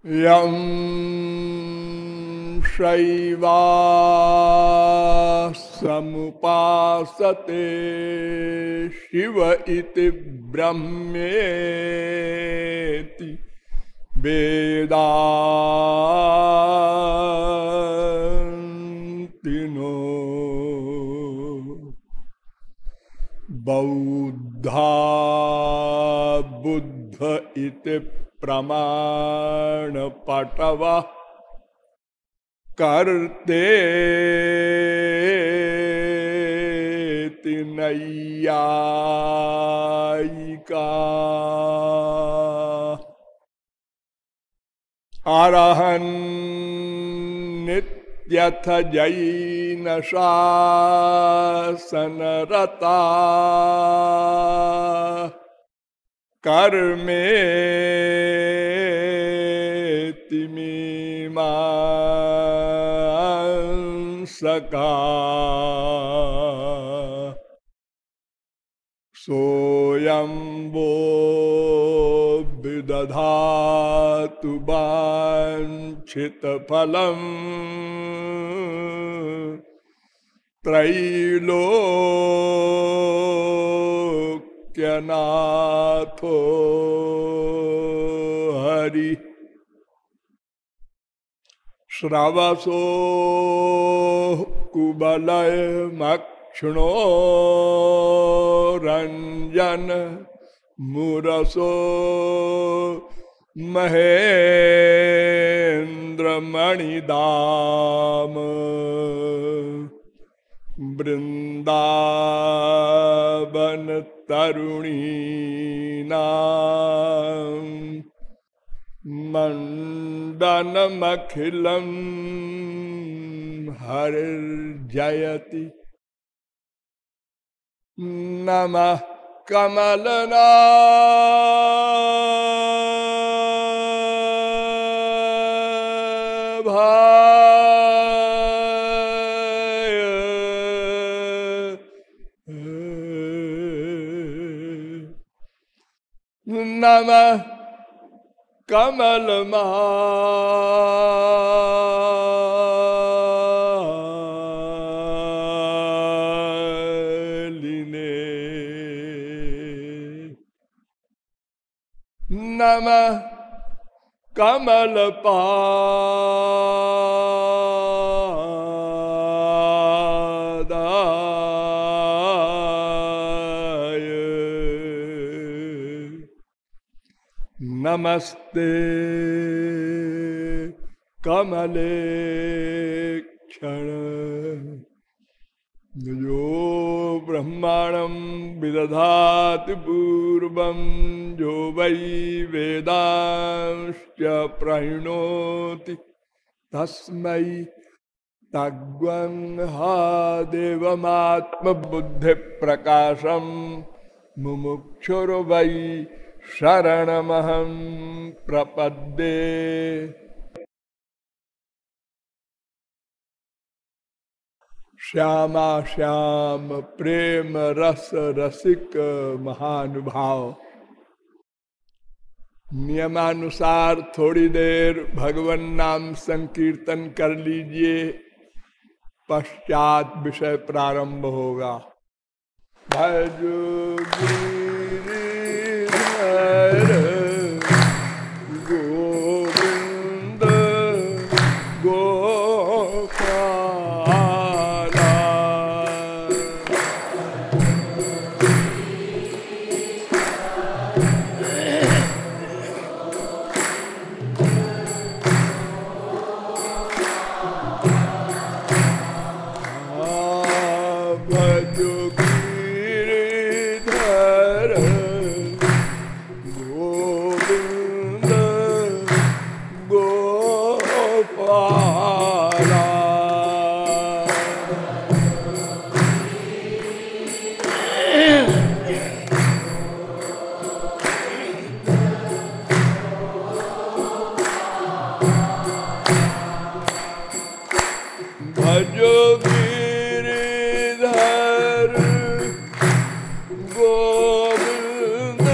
यं शैवासमुपासते शिव इति ब्रह्मेति वेदान्तिनो बौद्धा बुद्ध इति प्रमाणपटवः कर्तेति नैयायिकाः अरहन् नित्यथ जैन शासनरता कर्मेति मीमांसकाः सोऽयं वो विदधातु वाञ्छितफलम् त्रैलोक्यनाथो हरि श्रवसो कुबलयमक्षिणो रंजन मुरसो महेन्द्रमणिदाम वृंदावन तरुणीनां मंडनमखिलं हरिर्जयति नमः कमलनाभाय नमः कमलमालिने नमः कमलपादाय नमस्ते कमलेक्षण यो ब्रह्माणं विदधाति पूर्वं यो वै वेदांश्च प्रणोति तस्मै तद्वंहा देवमात्मबुद्धिप्रकाशं मुमुक्षुर्वै शरणमहं प्रपद्ये। श्यामा श्याम प्रेम रस रसिक महानुभाव, नियमानुसार थोड़ी देर भगवन नाम संकीर्तन कर लीजिए, पश्चात विषय प्रारंभ होगा। भज गिरिधर गोविंद गोपाला, भज गिरिधर गोविंद गोपाला, भज गिरिधर गोविंद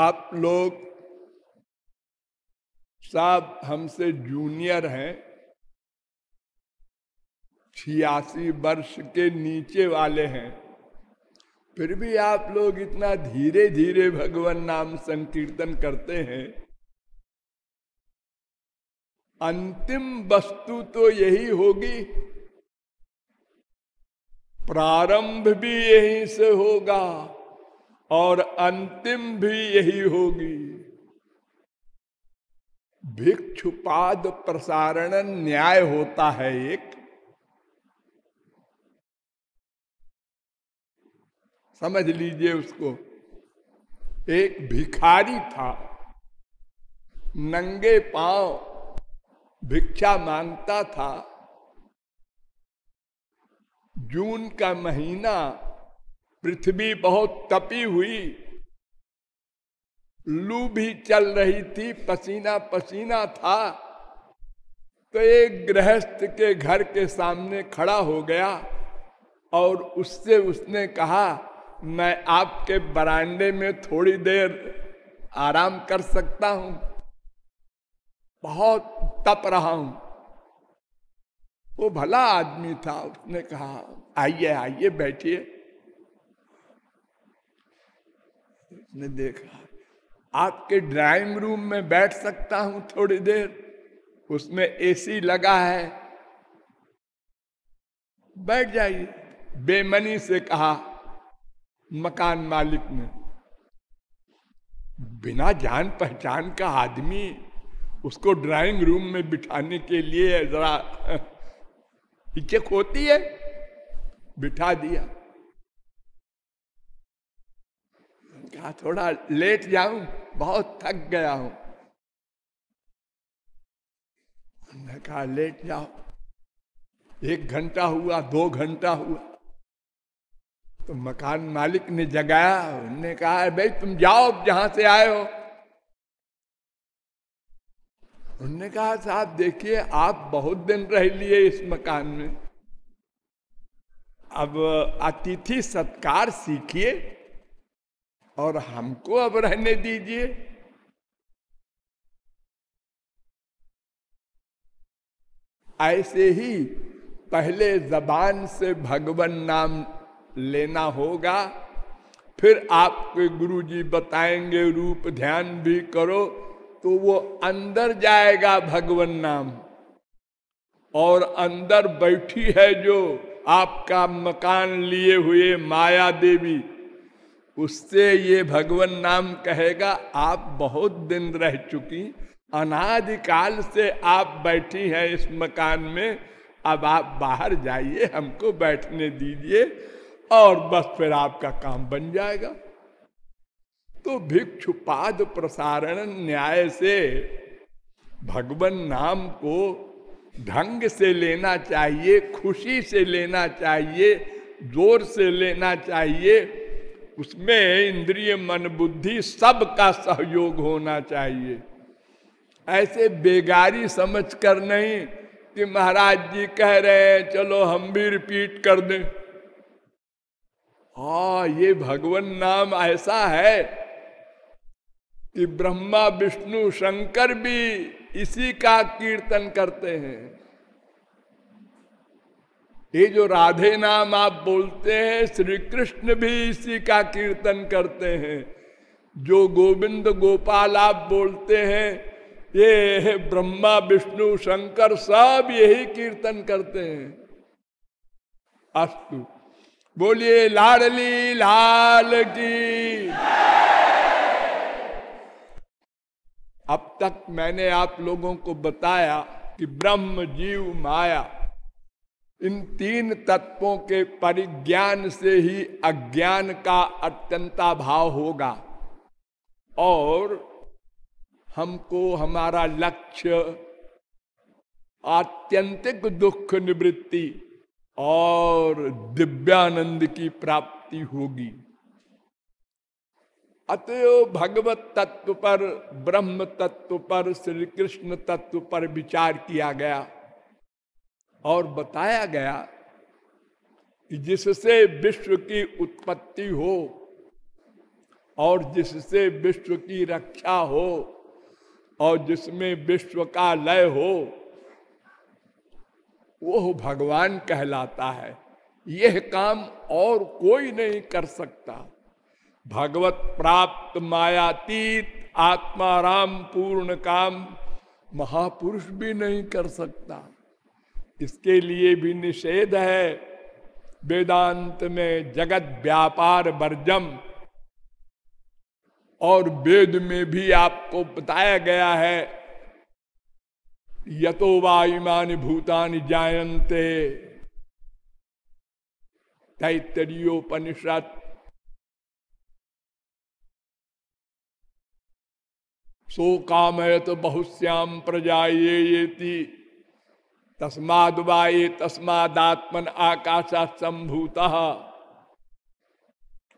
आप लोग सब हमसे जूनियर हैं, 86 वर्ष के नीचे वाले हैं, फिर भी आप लोग इतना धीरे धीरे भगवान नाम संकीर्तन करते हैं। अंतिम वस्तु तो यही होगी, प्रारंभ भी यहीं से होगा और अंतिम भी यही होगी। भिक्षुपाद प्रसारण न्याय होता है एक, समझ लीजिए उसको। एक भिखारी था, नंगे पांव भिक्षा मांगता था। जून का महीना, पृथ्वी बहुत तपी हुई, लू भी चल रही थी, पसीना पसीना था। तो एक गृहस्थ के घर के सामने खड़ा हो गया और उससे उसने कहा, मैं आपके बरामदे में थोड़ी देर आराम कर सकता हूं, बहुत तप रहा हूं। वो भला आदमी था, उसने कहा आइए आइए बैठिए। उसने देखा, आपके ड्राइंग रूम में बैठ सकता हूं थोड़ी देर, उसमें एसी लगा है, बैठ जाइए। बेमनी से कहा मकान मालिक ने। बिना जान पहचान का आदमी, उसको ड्राइंग रूम में बिठाने के लिए जरा हिचक होती है, बिठा दिया। कहा थोड़ा लेट जाऊं, बहुत थक गया हूं। हमने कहा लेट जाओ। 1 घंटा हुआ, 2 घंटा हुआ, तो मकान मालिक ने जगाया। उन्होंने कहा भाई तुम जाओ जहां से आए हो। उन्होंने कहा साहब देखिए, आप बहुत दिन रह लिए इस मकान में, अब अतिथि सत्कार सीखिए और हमको अब रहने दीजिए। ऐसे ही पहले जबान से भगवान नाम लेना होगा, फिर आपके गुरुजी बताएंगे रूप ध्यान भी करो, तो वो अंदर जाएगा भगवान नाम। और अंदर बैठी है जो आपका मकान लिए हुए माया देवी, उससे ये भगवान नाम कहेगा, आप बहुत दिन रह चुकी, अनादिकाल से आप बैठी हैं इस मकान में, अब आप बाहर जाइए, हमको बैठने दीजिए, और बस फिर आपका काम बन जाएगा। तो भिक्षुपाद प्रसारण न्याय से भगवान नाम को ढंग से लेना चाहिए, खुशी से लेना चाहिए, जोर से लेना चाहिए। उसमें इंद्रिय मन बुद्धि सबका सहयोग होना चाहिए। ऐसे बेगारी समझकर नहीं कि महाराज जी कह रहे हैं चलो हम भी रिपीट कर दें। हाँ, ये भगवान नाम ऐसा है कि ब्रह्मा विष्णु शंकर भी इसी का कीर्तन करते हैं। ये जो राधे नाम आप बोलते हैं, श्री कृष्ण भी इसी का कीर्तन करते हैं। जो गोविंद गोपाल आप बोलते हैं, ये ब्रह्मा विष्णु शंकर सब यही कीर्तन करते हैं। अस्तु, बोलिए लाडली लाल की। अब तक मैंने आप लोगों को बताया कि ब्रह्म जीव माया, इन 3 तत्वों के परिज्ञान से ही अज्ञान का अत्यंता भाव होगा और हमको हमारा लक्ष्य आत्यंतिक दुख निवृत्ति और दिव्यानंद की प्राप्ति होगी। अतएव भगवत तत्व पर, ब्रह्म तत्व पर, श्री कृष्ण तत्व पर विचार किया गया और बताया गया कि जिससे विश्व की उत्पत्ति हो, और जिससे विश्व की रक्षा हो और जिसमें विश्व का लय हो, वो भगवान कहलाता है। यह काम और कोई नहीं कर सकता। भगवत प्राप्त मायातीत आत्माराम पूर्ण काम महापुरुष भी नहीं कर सकता। इसके लिए भी निषेध है वेदांत में, जगत व्यापार वर्जम। और वेद में भी आपको बताया गया है, यतो वा इमानि भूतानि जायन्ते, तैत्तरीयोपनिषद। सो कामयत बहुश्याम प्रजायेति तस्माद् वा ये तस्मादात्मन आकाशात् सम्भूतः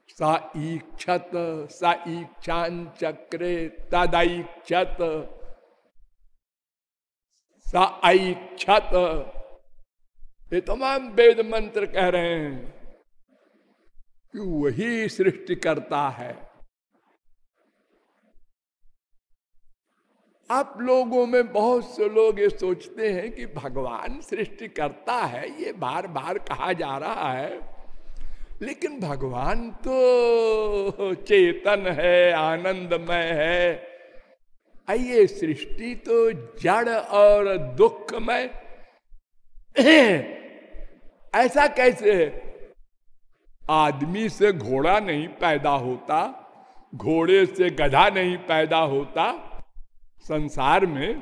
सा ईक्षत सा ईक्षां चक्रे तदैक्षत सा ऐक्षत। ये तमाम वेद मंत्र कह रहे हैं कि वही सृष्टि करता है। आप लोगों में बहुत से लोग ये सोचते हैं कि भगवान सृष्टि करता है, ये बार बार कहा जा रहा है, लेकिन भगवान तो चेतन है, आनंदमय है। ये सृष्टि तो जड़ और दुखमय ऐसा कैसे है? आदमी से घोड़ा नहीं पैदा होता, घोड़े से गधा नहीं पैदा होता संसार में।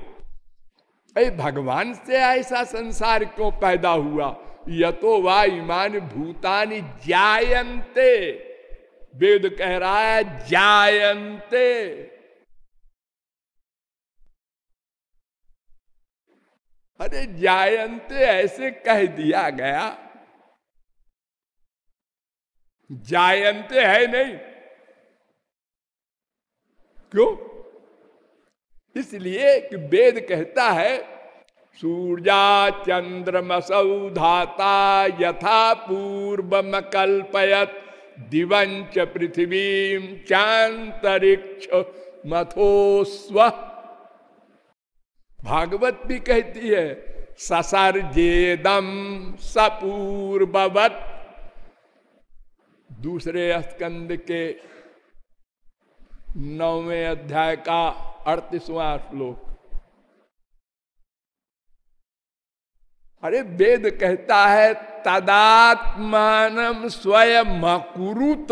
भगवान से ऐसा संसार क्यों पैदा हुआ? यतो वा इमानि भूतानि जायन्ते, वेद कह रहा है जायन्ते। अरे जायन्ते ऐसे कह दिया गया, जायन्ते है नहीं। क्यों? इसलिए कि वेद कहता है सूर्या चंद्रमसौ धाता यथा पूर्वम कल्पयत दिवंच पृथ्वीं चांतरिक्ष मथोस्व। भागवत भी कहती है ससर्जेदम सपूर्ववत, दूसरे स्कंद के 9वें अध्याय का 38वां श्लोक। अरे वेद कहता है तदात्मानम स्वयं अकुरुत।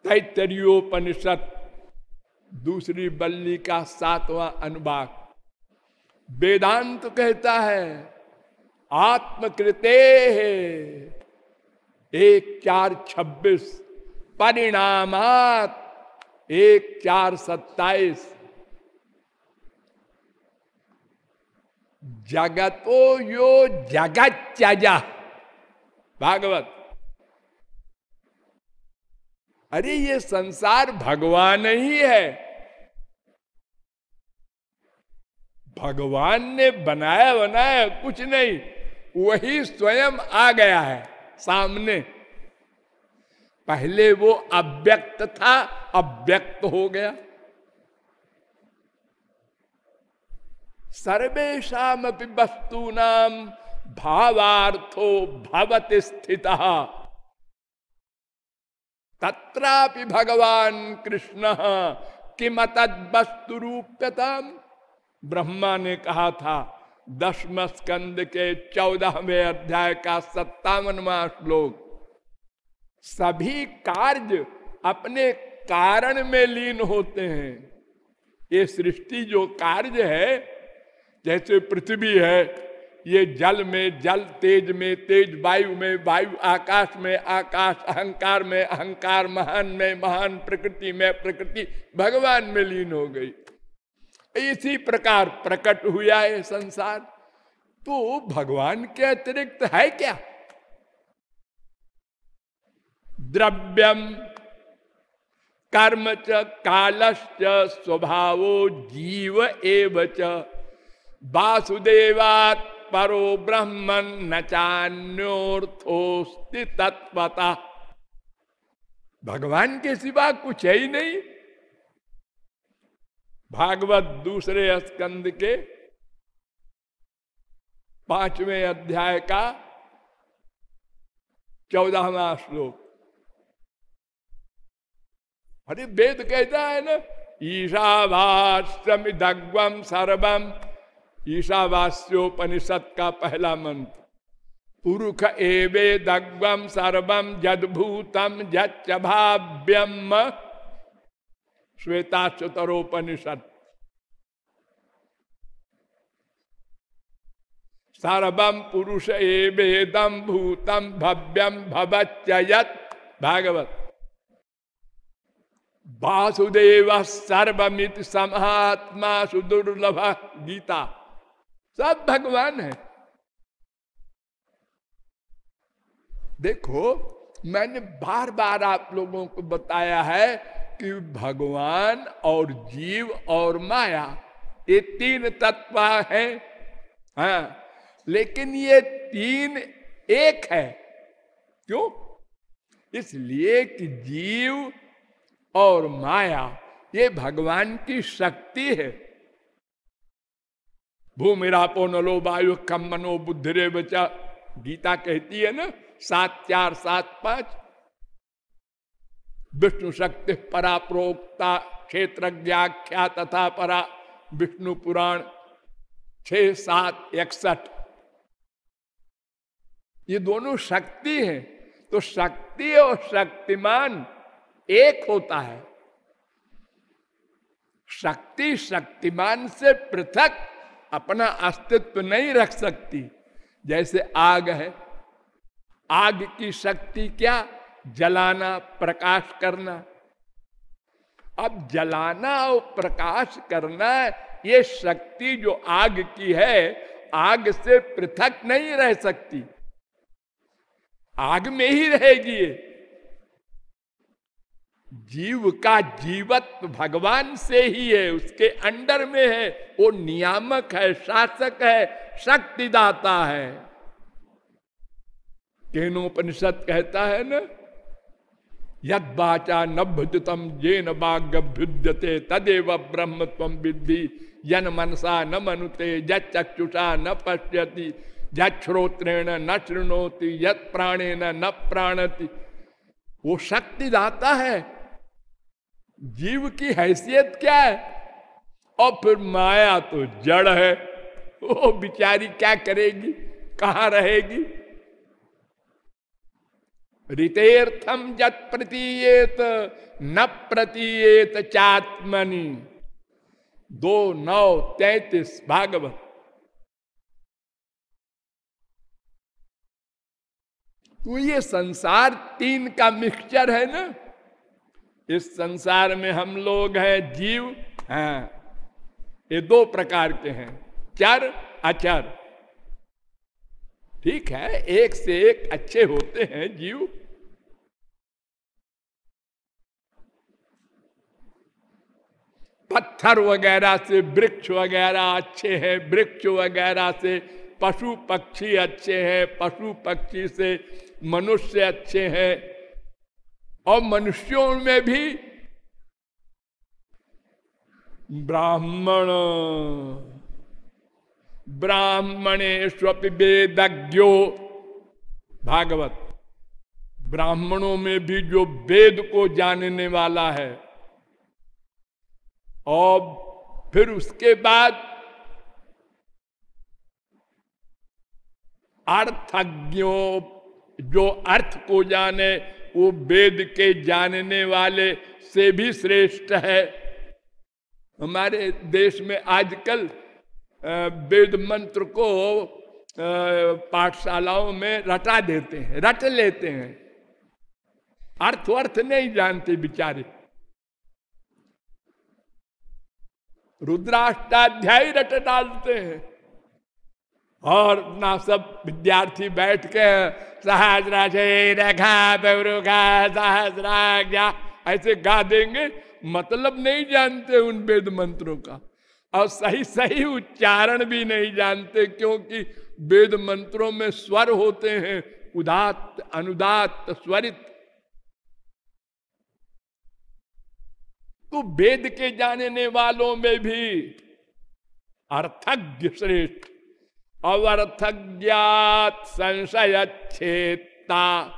तैत्तरीयोपनिषद दूसरी बल्ली का 7वां अनुभाग। वेदांत कहता है आत्मकृते 1:4:26 परिणामात 1:4:27 जगतो यो जगच्चजा। भागवत। अरे ये संसार भगवान ही है, भगवान ने बनाया बनाया कुछ नहीं, वही स्वयं आ गया है सामने। पहले वो अव्यक्त था, अव्यक्त हो गया। सर्वेषामपि वस्तूनां भावार्थो भवति स्थितः तत्रापि भगवान कृष्ण किमतद् वस्तु रूप्यताम्। ब्रह्मा ने कहा था 10वें स्कंद के 14वें अध्याय का 57वां श्लोक। सभी कार्य अपने कारण में लीन होते हैं। ये सृष्टि जो कार्य है, जैसे पृथ्वी है, ये जल में जल, तेज में तेज, वायु में वायु, आकाश में आकाश, अहंकार में अहंकार, महान में महान, प्रकृति में प्रकृति भगवान में लीन हो गई। इसी प्रकार प्रकट हुआ है संसार। तो भगवान के अतिरिक्त है क्या? द्रव्यम कर्म च कालश्च स्वभावो जीव एव च वासुदेवात् परो ब्रह्मन् न चान्योर्थोस्ति तत्वतः। भगवान के सिवा कुछ है ही नहीं। भागवत दूसरे स्कंद के 5वें अध्याय का 14वां श्लोक। अरे वेद कहता है ना, ईशावास्यमिदग्वम सर्वम, ईशावास्योपनिषद का पहला मंत्र, पुरुष एवेदग्वम सर्वम जद्भूतम यच्च भाव्यम, श्वेताश्वतरोपनिषद। सर्वम पुरुष एवेदम भूतम भव्यम भवच्च यत्, भागवत। वासुदेव सर्वमिति समात्मा सुदुर्लभ, गीता। सब भगवान है। देखो, मैंने बार बार आप लोगों को बताया है कि भगवान और जीव और माया ये तीन तत्व हैं। हाँ, लेकिन ये तीन एक है। क्यों? इसलिए कि जीव और माया ये भगवान की शक्ति है। भूमिरापो नलो वायु खम मनो बुद्धिरे बचा, गीता कहती है ना 7:4-7:5। विष्णु शक्ति परा प्रोक्ता क्षेत्रज्ञाख्या तथा परा, विष्णु पुराण 6:7-61। ये दोनों शक्ति हैं। तो शक्ति और शक्तिमान एक होता है। शक्ति शक्तिमान से पृथक अपना अस्तित्व नहीं रख सकती। जैसे आग है, आग की शक्ति क्या? जलाना, प्रकाश करना। अब जलाना और प्रकाश करना, ये शक्ति जो आग की है, आग से पृथक नहीं रह सकती, आग में ही रहेगी ये। जीव का जीवत्व भगवान से ही है, उसके अंडर में है। वो नियामक है, शासक है, शक्तिदाता है। केनोपनिषद कहता है ना, यद वाचा नभ्युतम येन वाग्भ्युद्यते तदेव ब्रह्म त्वं विद्धि, यन मनसा न मनुते, यच्चक्षुषा न पश्यति, यच्छ्रोत्रेण न शृणोति, यत् प्राणेन न प्राणति। वो शक्तिदाता है। जीव की हैसियत क्या है? और फिर माया तो जड़ है, वो बिचारी क्या करेगी, कहां रहेगी? ऋतेर्थम जत प्रतीयेत न प्रतीयेत चात्मनि, 2:9-33 भागवत। तो ये संसार तीन का मिक्सचर है ना। इस संसार में हम लोग हैं जीव हैं, ये दो प्रकार के हैं, चर अचर। ठीक है, एक से एक अच्छे होते हैं जीव। पत्थर वगैरह से वृक्ष वगैरह अच्छे हैं, वृक्ष वगैरह से पशु पक्षी अच्छे हैं, पशु पक्षी से मनुष्य अच्छे हैं। और मनुष्यों में भी ब्राह्मण, ब्राह्मणेष्वपि वेदज्ञो, भागवत। ब्राह्मणों में भी जो वेद को जानने वाला है। और फिर उसके बाद अर्थज्ञों, जो अर्थ को जाने, वो वेद के जानने वाले से भी श्रेष्ठ है। हमारे देश में आजकल वेद मंत्र को पाठशालाओं में रटा देते हैं, रट लेते हैं, अर्थ नहीं जानते बेचारे। रुद्राष्टाध्यायी रट डालते हैं। और ना सब विद्यार्थी बैठ के सहस्राज्ञा ऐसे गा देंगे, मतलब नहीं जानते उन वेद मंत्रों का। और सही सही उच्चारण भी नहीं जानते, क्योंकि वेद मंत्रों में स्वर होते हैं, उदात्त अनुदात्त स्वरित। तो वेद के जानने वालों में भी अर्थज्ञ श्रेष्ठ, और अर्थज्ञात संशय छेता,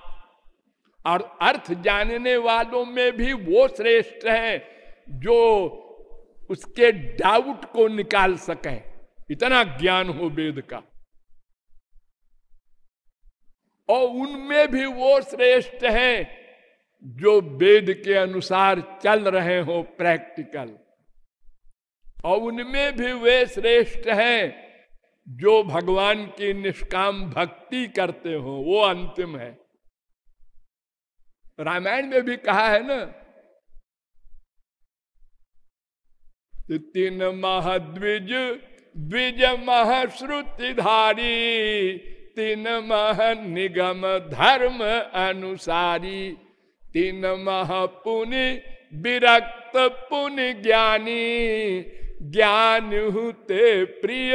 और अर्थ जानने वालों में भी वो श्रेष्ठ है जो उसके डाउट को निकाल सके, इतना ज्ञान हो वेद का। और उनमें भी वो श्रेष्ठ है जो वेद के अनुसार चल रहे हो प्रैक्टिकल, और उनमें भी वे श्रेष्ठ हैं जो भगवान की निष्काम भक्ति करते हो, वो अंतिम है। रामायण में भी कहा है ना, तीन महाद्विज द्विज महाश्रुतिधारी, तीन मह निगम धर्म अनुसारी, तीन मह पुनि विरक्त पुनि ज्ञानी, ज्ञान हुते प्रिय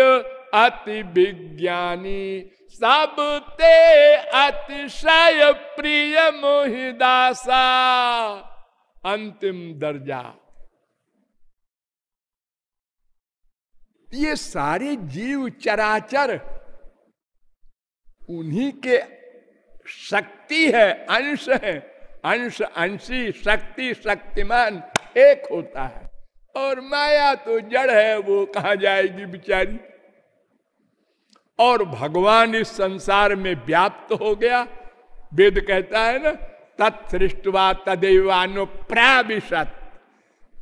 अति विज्ञानी, सब ते अतिशय प्रिय मोहिदासा, अंतिम दर्जा। ये सारे जीव चराचर उन्हीं के शक्ति है, अंश है, अंश अंशी, शक्ति शक्तिमान एक होता है। और माया तो जड़ है, वो कहां जाएगी बेचारी। और भगवान इस संसार में व्याप्त हो गया। वेद कहता है ना, तत्सृष्टवा तदैवानुप्राविशत्,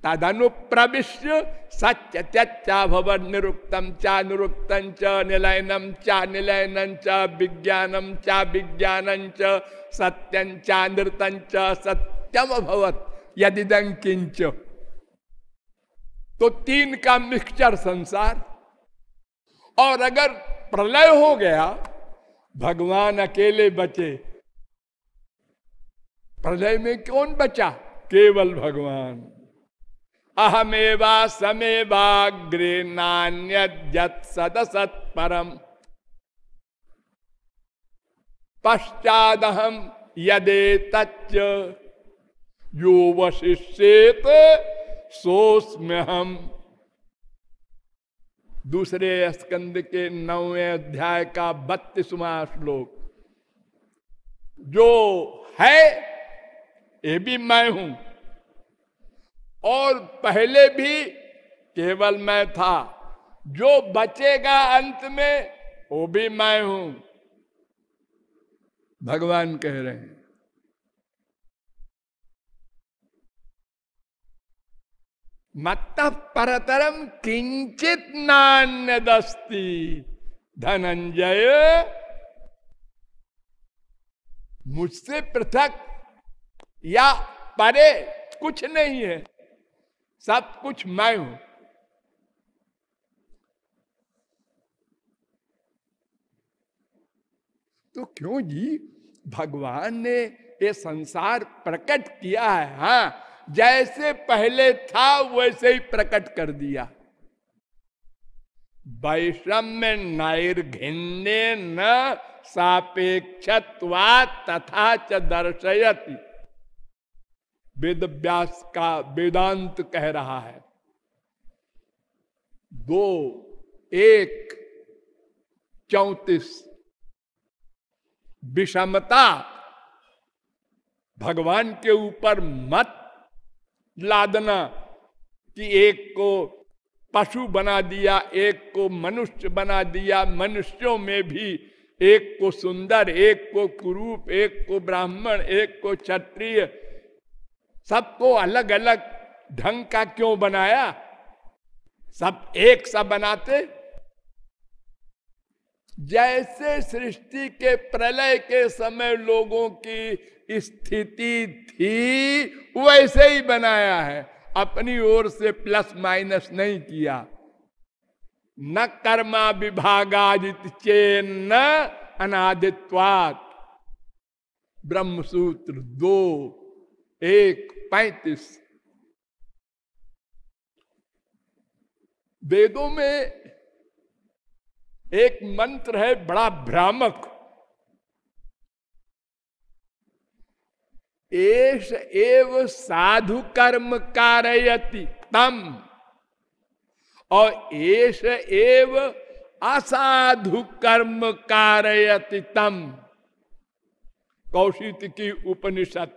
तदनुप्रविश्य सत्य त्यच्चा भवन निरुक्तम चा निरुक्तं च निलयनम चा निलयनं च विज्ञानम चा विज्ञानं च सत्यं चा नृतं च सत्यम अभवत् यदिदं किंच। तो तीन का मिक्सचर संसार। और अगर प्रलय हो गया, भगवान अकेले बचे। प्रलय में कौन बचा? केवल भगवान। अहमेवा समेवाग्रे नान्यद्यत् सदसत् परम, पश्चादहम यदेतच्च यो वशिष्येत सोऽस्म्यहम्। दूसरे स्कंद के 9वें अध्याय का 32वां श्लोक। जो है ये भी मैं हूं, और पहले भी केवल मैं था। जो बचेगा अंत में वो भी मैं हूं, भगवान कह रहे हैं। मत्तः परतरम किंचित नान्यदस्ति धनंजय। मुझसे पृथक या परे कुछ नहीं है, सब कुछ मैं हूं। तो क्यों जी भगवान ने ये संसार प्रकट किया है। हाँ, जैसे पहले था वैसे ही प्रकट कर दिया। वैषम्य नैर्घिन्ये न सापेक्षत्वात् तथा च दर्शयति। वेद व्यास का वेदांत कह रहा है। 2:1:34 विषमता भगवान के ऊपर मत लादना कि एक को पशु बना दिया, एक को मनुष्य बना दिया, मनुष्यों में भी एक को सुंदर, एक को कुरूप, एक को ब्राह्मण, एक को क्षत्रिय, सबको अलग अलग ढंग का क्यों बनाया? सब एक सा बनाते। जैसे सृष्टि के प्रलय के समय लोगों की स्थिति थी वैसे ही बनाया है, अपनी ओर से प्लस माइनस नहीं किया। न कर्मा विभागादित चेन्न अनादित्वात्। ब्रह्मसूत्र 2:1:35। वेदों में एक मंत्र है बड़ा भ्रामक। एष एव साधु कर्म कारयति तम, और एष एव असाधु कर्म कारयति तम। कौशिकी उपनिषद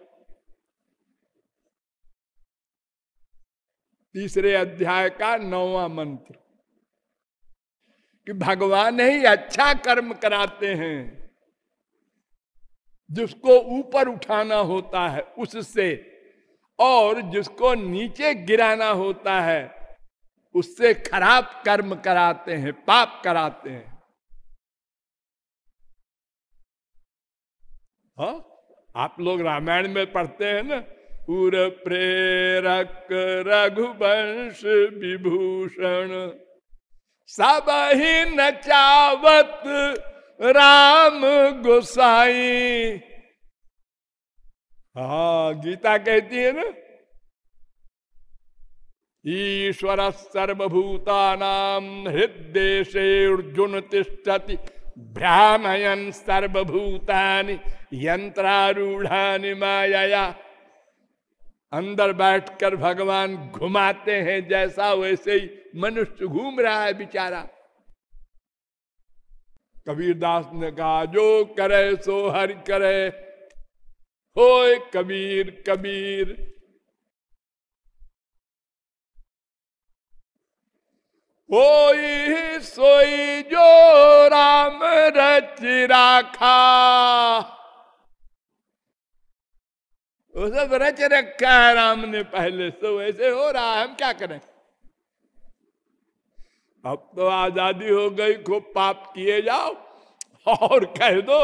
3 अध्याय का 9वां मंत्र, कि भगवान ही अच्छा कर्म कराते हैं। जिसको ऊपर उठाना होता है उससे, और जिसको नीचे गिराना होता है उससे खराब कर्म कराते हैं, पाप कराते हैं। हाँ, आप लोग रामायण में पढ़ते हैं ना, उर प्रेरक रघुवंश विभूषण सब ही नचावत राम गोसाई। हाँ, गीता कहती है ना, ईश्वर सर्वभूतानां हृद्देशे अर्जुन तिष्ठति भ्रामयन् सर्वभूतानि यंत्रारूढ़ानि मायया। अंदर बैठकर भगवान घुमाते हैं, जैसा वैसे ही मनुष्य घूम रहा है बेचारा। कबीरदास ने कहा, जो करे सो हरि करे, होय कबीर कबीर। होई सोई जो राम रच राखा। वो सब रच रखा है राम ने पहले से, वैसे हो रहा है, हम क्या करें। अब तो आजादी हो गई, खूब पाप किए जाओ और कह दो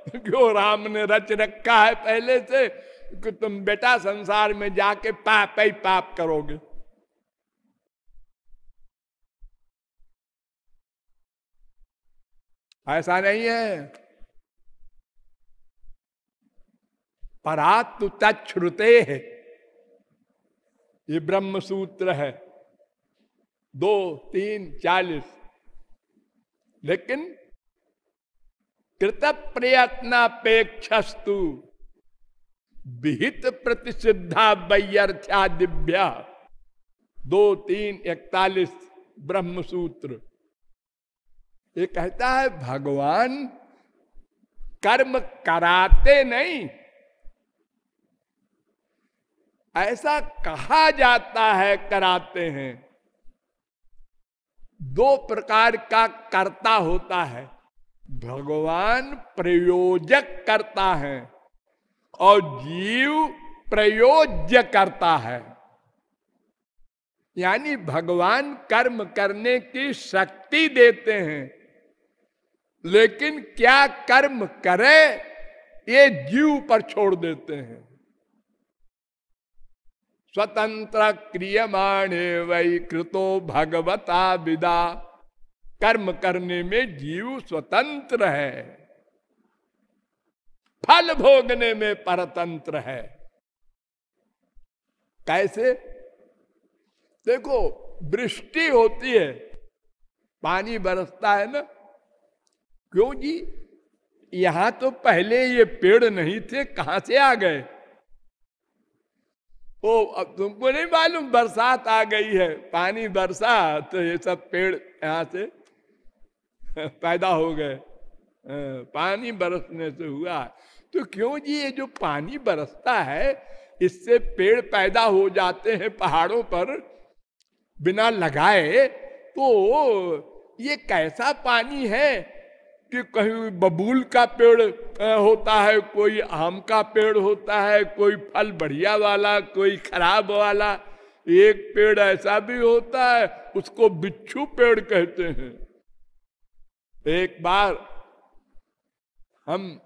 कि वो राम ने रच रखा है पहले से, कि तुम बेटा संसार में जाके पाप ही पाप करोगे। ऐसा नहीं है। परातु तच्छ्रुते है, ये ब्रह्म सूत्र है 2, 3, 40। लेकिन कृत प्रयत्नापेक्षस्तु विहित प्रतिसिद्धा वैयर्थ्या दिव्या 2, 3, 41 ब्रह्म सूत्र। ये कहता है भगवान कर्म कराते नहीं, ऐसा कहा जाता है कराते हैं। 2 प्रकार का कर्ता होता है, भगवान प्रयोजक करता है और जीव प्रयोज्य करता है। यानी भगवान कर्म करने की शक्ति देते हैं, लेकिन क्या कर्म करे ये जीव पर छोड़ देते हैं। स्वतंत्र क्रियमाणे वै कृतो भगवता विदा। कर्म करने में जीव स्वतंत्र है, फल भोगने में परतंत्र है। कैसे? देखो, वृष्टि होती है, पानी बरसता है ना। क्यों जी? यहां तो पहले ये पेड़ नहीं थे, कहां से आ गए? ओ, अब तुमको नहीं मालूम, बरसात आ गई है, पानी बरसा तो ये सब पेड़ यहां से पैदा हो गए। पानी बरसने से हुआ। तो क्यों जी, ये जो पानी बरसता है इससे पेड़ पैदा हो जाते हैं पहाड़ों पर बिना लगाए। तो ये कैसा पानी है कि कहीं बबूल का पेड़ होता है, कोई आम का पेड़ होता है, कोई फल बढ़िया वाला, कोई खराब वाला। एक पेड़ ऐसा भी होता है, उसको बिच्छू पेड़ कहते हैं। एक बार हम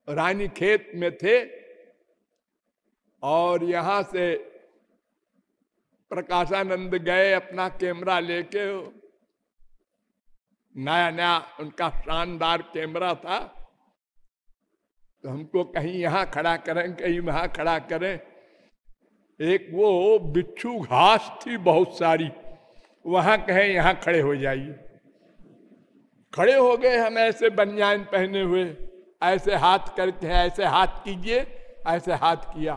रानीखेत में थे और यहां से प्रकाशानंद गए अपना कैमरा लेके। नया नया उनका शानदार कैमरा था, तो हमको कहीं यहां खड़ा करें, कहीं वहां खड़ा करें। एक वो बिच्छू घास थी बहुत सारी, वहां कहें यहां खड़े हो जाइए। खड़े हो गए हम ऐसे बनियान पहने हुए, ऐसे हाथ करके, ऐसे हाथ कीजिए, ऐसे हाथ किया,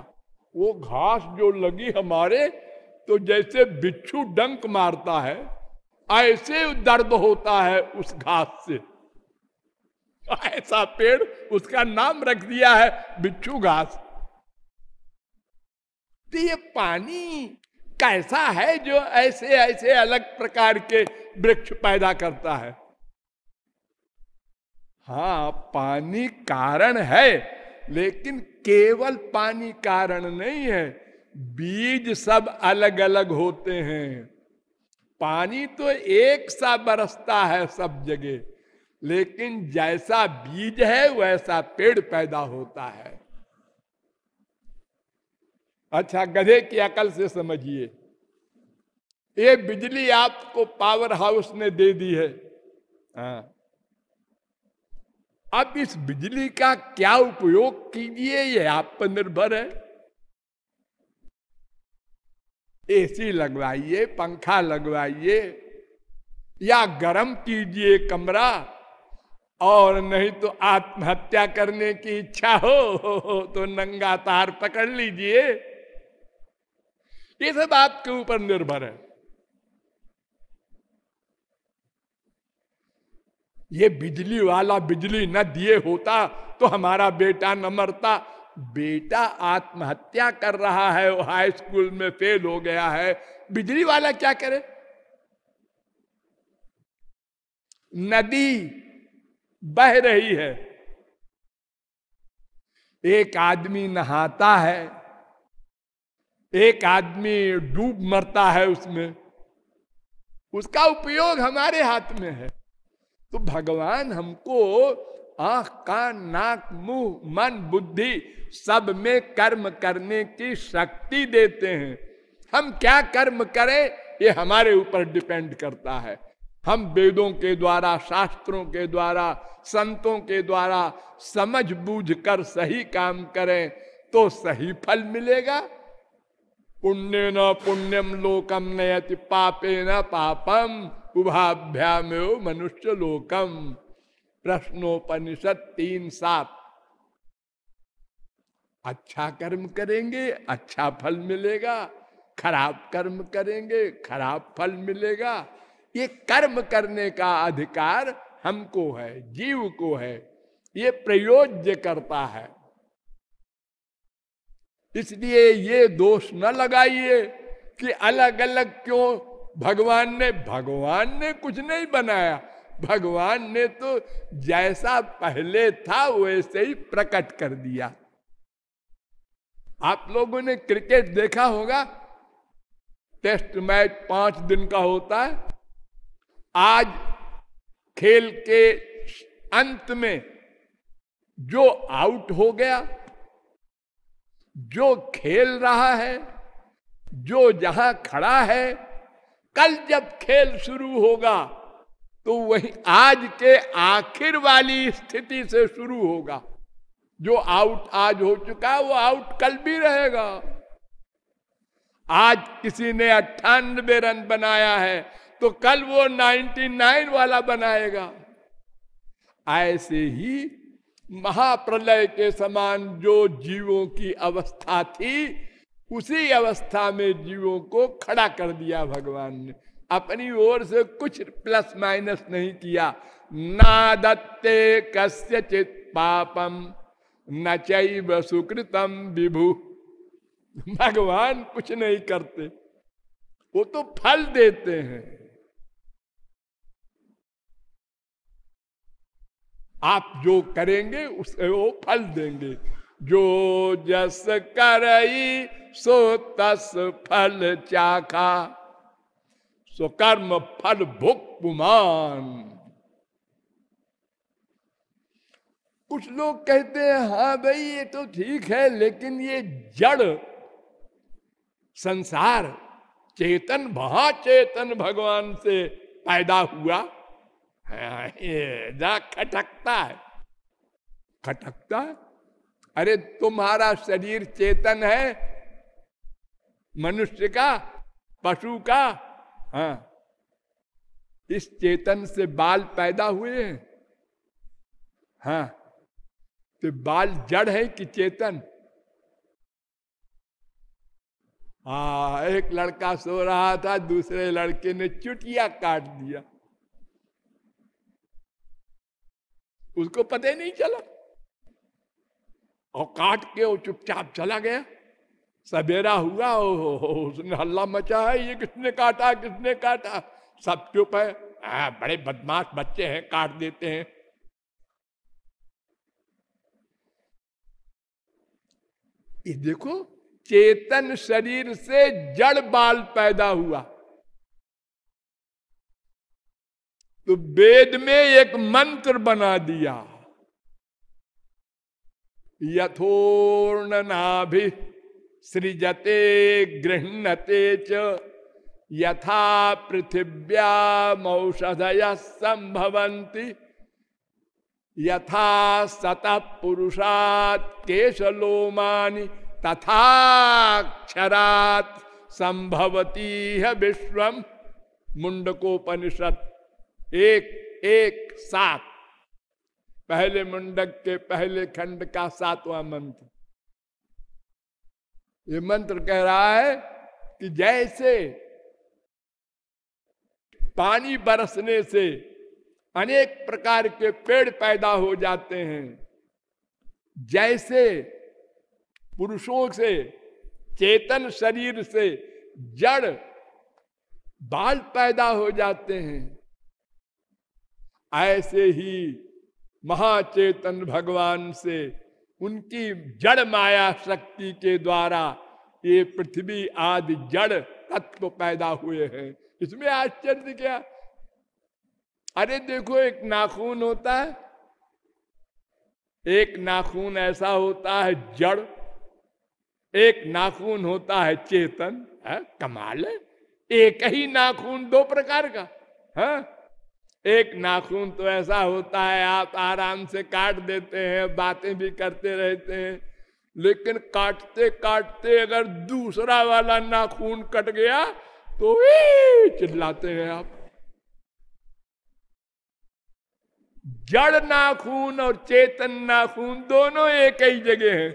वो घास जो लगी हमारे, तो जैसे बिच्छू डंक मारता है ऐसे दर्द होता है उस घास से। ऐसा पेड़, उसका नाम रख दिया है बिच्छू घास। तो ये पानी कैसा है जो ऐसे ऐसे अलग प्रकार के वृक्ष पैदा करता है? हाँ, पानी कारण है, लेकिन केवल पानी कारण नहीं है। बीज सब अलग अलग होते हैं। पानी तो एक सा बरसता है सब जगह, लेकिन जैसा बीज है वैसा पेड़ पैदा होता है। अच्छा, गधे की अकल से समझिए, ये बिजली आपको पावर हाउस ने दे दी है। हाँ, अब इस बिजली का क्या उपयोग कीजिए ये आप पर निर्भर है। एसी लगवाइए, पंखा लगवाइए, या गर्म कीजिए कमरा, और नहीं तो आत्महत्या करने की इच्छा हो तो नंगा तार पकड़ लीजिए। ये सब आपके ऊपर निर्भर है। ये बिजली वाला बिजली न दिए होता तो हमारा बेटा न मरता। बेटा आत्महत्या कर रहा है, वो हाई स्कूल में फेल हो गया है, बिजली वाला क्या करे? नदी बह रही है, एक आदमी नहाता है, एक आदमी डूब मरता है उसमें, उसका उपयोग हमारे हाथ में है। तो भगवान हमको आंख, कान, नाक, मुंह, मन, बुद्धि सब में कर्म करने की शक्ति देते हैं। हम क्या कर्म करें ये हमारे ऊपर डिपेंड करता है। हम वेदों के द्वारा, शास्त्रों के द्वारा, संतों के द्वारा समझ बूझ कर सही काम करें तो सही फल मिलेगा। पुण्य न पुण्यम लोकम नयति पापे न पापम उभाभ्यामेव मनुष्य लोकम। प्रश्नोपनिषद 3:7। अच्छा कर्म करेंगे अच्छा फल मिलेगा, खराब कर्म करेंगे खराब फल मिलेगा। ये कर्म करने का अधिकार हमको है, जीव को है, ये प्रयोज्य करता है। इसलिए ये दोष न लगाइए कि अलग अलग क्यों। भगवान ने कुछ नहीं बनाया, भगवान ने तो जैसा पहले था वैसे ही प्रकट कर दिया। आप लोगों ने क्रिकेट देखा होगा, टेस्ट मैच 5 दिन का होता है। आज खेल के अंत में जो आउट हो गया, जो खेल रहा है, जो जहां खड़ा है, कल जब खेल शुरू होगा तो वही आज के आखिर वाली स्थिति से शुरू होगा। जो आउट आज हो चुका वो आउट कल भी रहेगा। आज किसी ने 98 रन बनाया है तो कल वो 99 वाला बनाएगा। ऐसे ही महाप्रलय के समान जो जीवों की अवस्था थी, उसी अवस्था में जीवों को खड़ा कर दिया भगवान ने। अपनी ओर से कुछ प्लस माइनस नहीं किया। ना दत्ते कस्यचित् पापम न चैव सुकृतम विभु। भगवान कुछ नहीं करते, वो तो फल देते हैं। आप जो करेंगे उससे वो फल देंगे। जो जस करई सो तस फल चाखा, सो कर्म फल भुक पुमान। कुछ लोग कहते हैं हाँ भाई ये तो ठीक है, लेकिन ये जड़ संसार चेतन महाचेतन भगवान से पैदा हुआ, ये जा खटकता है, खटकता है। अरे तुम्हारा शरीर चेतन है, मनुष्य का, पशु का। हाँ, इस चेतन से बाल पैदा हुए हैं। हाँ, तो बाल जड़ है कि चेतन? हाँ, एक लड़का सो रहा था, दूसरे लड़के ने चुटिया काट दिया, उसको पता ही नहीं चला, और काट के वो चुपचाप चला गया। सवेरा हुआ, उसने हल्ला मचा है, ये किसने काटा, किसने काटा? सब चुप है। बड़े बदमाश बच्चे हैं, काट देते हैं। ये देखो, चेतन शरीर से जड़ बाल पैदा हुआ। तो वेद में एक मंत्र बना दिया, यथोर्णनाभि सृजते गृह्णते च यथा पृथिव्यामौषधयः संभवन्ति यथा सतः पुरुषात् केशलोमानि तथाक्षरात् संभवती है विश्वम। मुंडकोपनिषद 1:1-7, पहले मुंडक के पहले खंड का 7वां मंत्र। ये मंत्र कह रहा है कि जैसे पानी बरसने से अनेक प्रकार के पेड़ पैदा हो जाते हैं, जैसे पुरुषों से, चेतन शरीर से जड़ बाल पैदा हो जाते हैं, ऐसे ही महाचेतन भगवान से उनकी जड़ माया शक्ति के द्वारा ये पृथ्वी आदि जड़ तत्व पैदा हुए हैं। इसमें आश्चर्य क्या? अरे देखो, एक नाखून होता है, एक नाखून ऐसा होता है जड़, एक नाखून होता है चेतन। कमाल है, एक ही नाखून दो प्रकार का है। एक नाखून तो ऐसा होता है आप आराम से काट देते हैं, बातें भी करते रहते हैं, लेकिन काटते काटते अगर दूसरा वाला नाखून कट गया तो चिल्लाते हैं आप। जड़ नाखून और चेतन नाखून दोनों एक ही जगह हैं,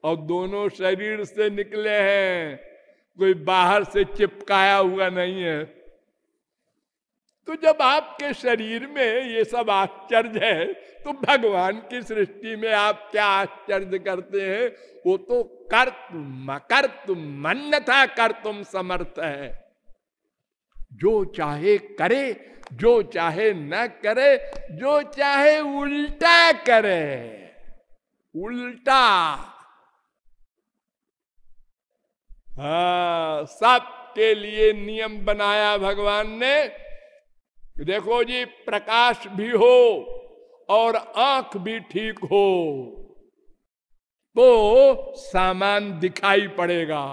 और दोनों शरीर से निकले हैं, कोई बाहर से चिपकाया हुआ नहीं है। तो जब आपके शरीर में ये सब आश्चर्य है, तो भगवान की सृष्टि में आप क्या आश्चर्य करते हैं? वो तो कर्तुम अन्यथा कर्तुम समर्थ है। जो चाहे करे, जो चाहे न करे, जो चाहे उल्टा करे, उल्टा। हाँ, सबके लिए नियम बनाया भगवान ने। देखो जी, प्रकाश भी हो और आंख भी ठीक हो तो सामान दिखाई पड़ेगा।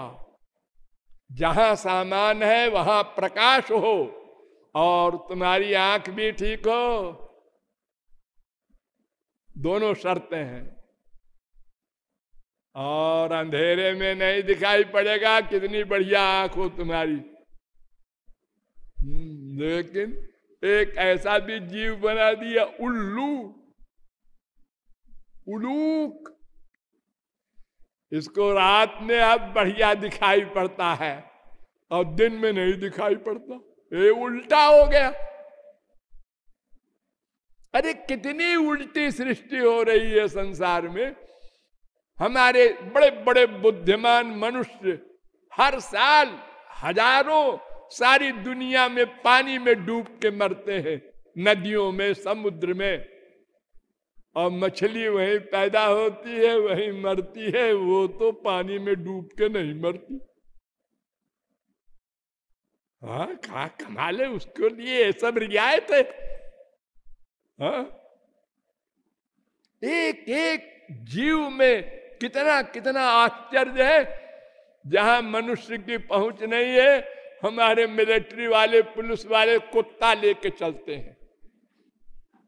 जहां सामान है वहां प्रकाश हो और तुम्हारी आंख भी ठीक हो, दोनों शर्तें हैं। और अंधेरे में नहीं दिखाई पड़ेगा कितनी बढ़िया आंख हो तुम्हारी। लेकिन एक ऐसा भी जीव बना दिया, उल्लू, उलूक। इसको रात में अब बढ़िया दिखाई पड़ता है और दिन में नहीं दिखाई पड़ता। ये उल्टा हो गया। अरे कितनी उल्टी सृष्टि हो रही है संसार में। हमारे बड़े बड़े बुद्धिमान मनुष्य हर साल हजारों सारी दुनिया में पानी में डूब के मरते हैं, नदियों में, समुद्र में, और मछली वहीं पैदा होती है वहीं मरती है, वो तो पानी में डूब के नहीं मरती। हाँ, क्या कमाल है, उसके लिए ये सब रियायत है। हाँ, एक एक जीव में कितना कितना आश्चर्य है। जहां मनुष्य की पहुंच नहीं है, हमारे मिलिट्री वाले, पुलिस वाले कुत्ता लेके चलते हैं।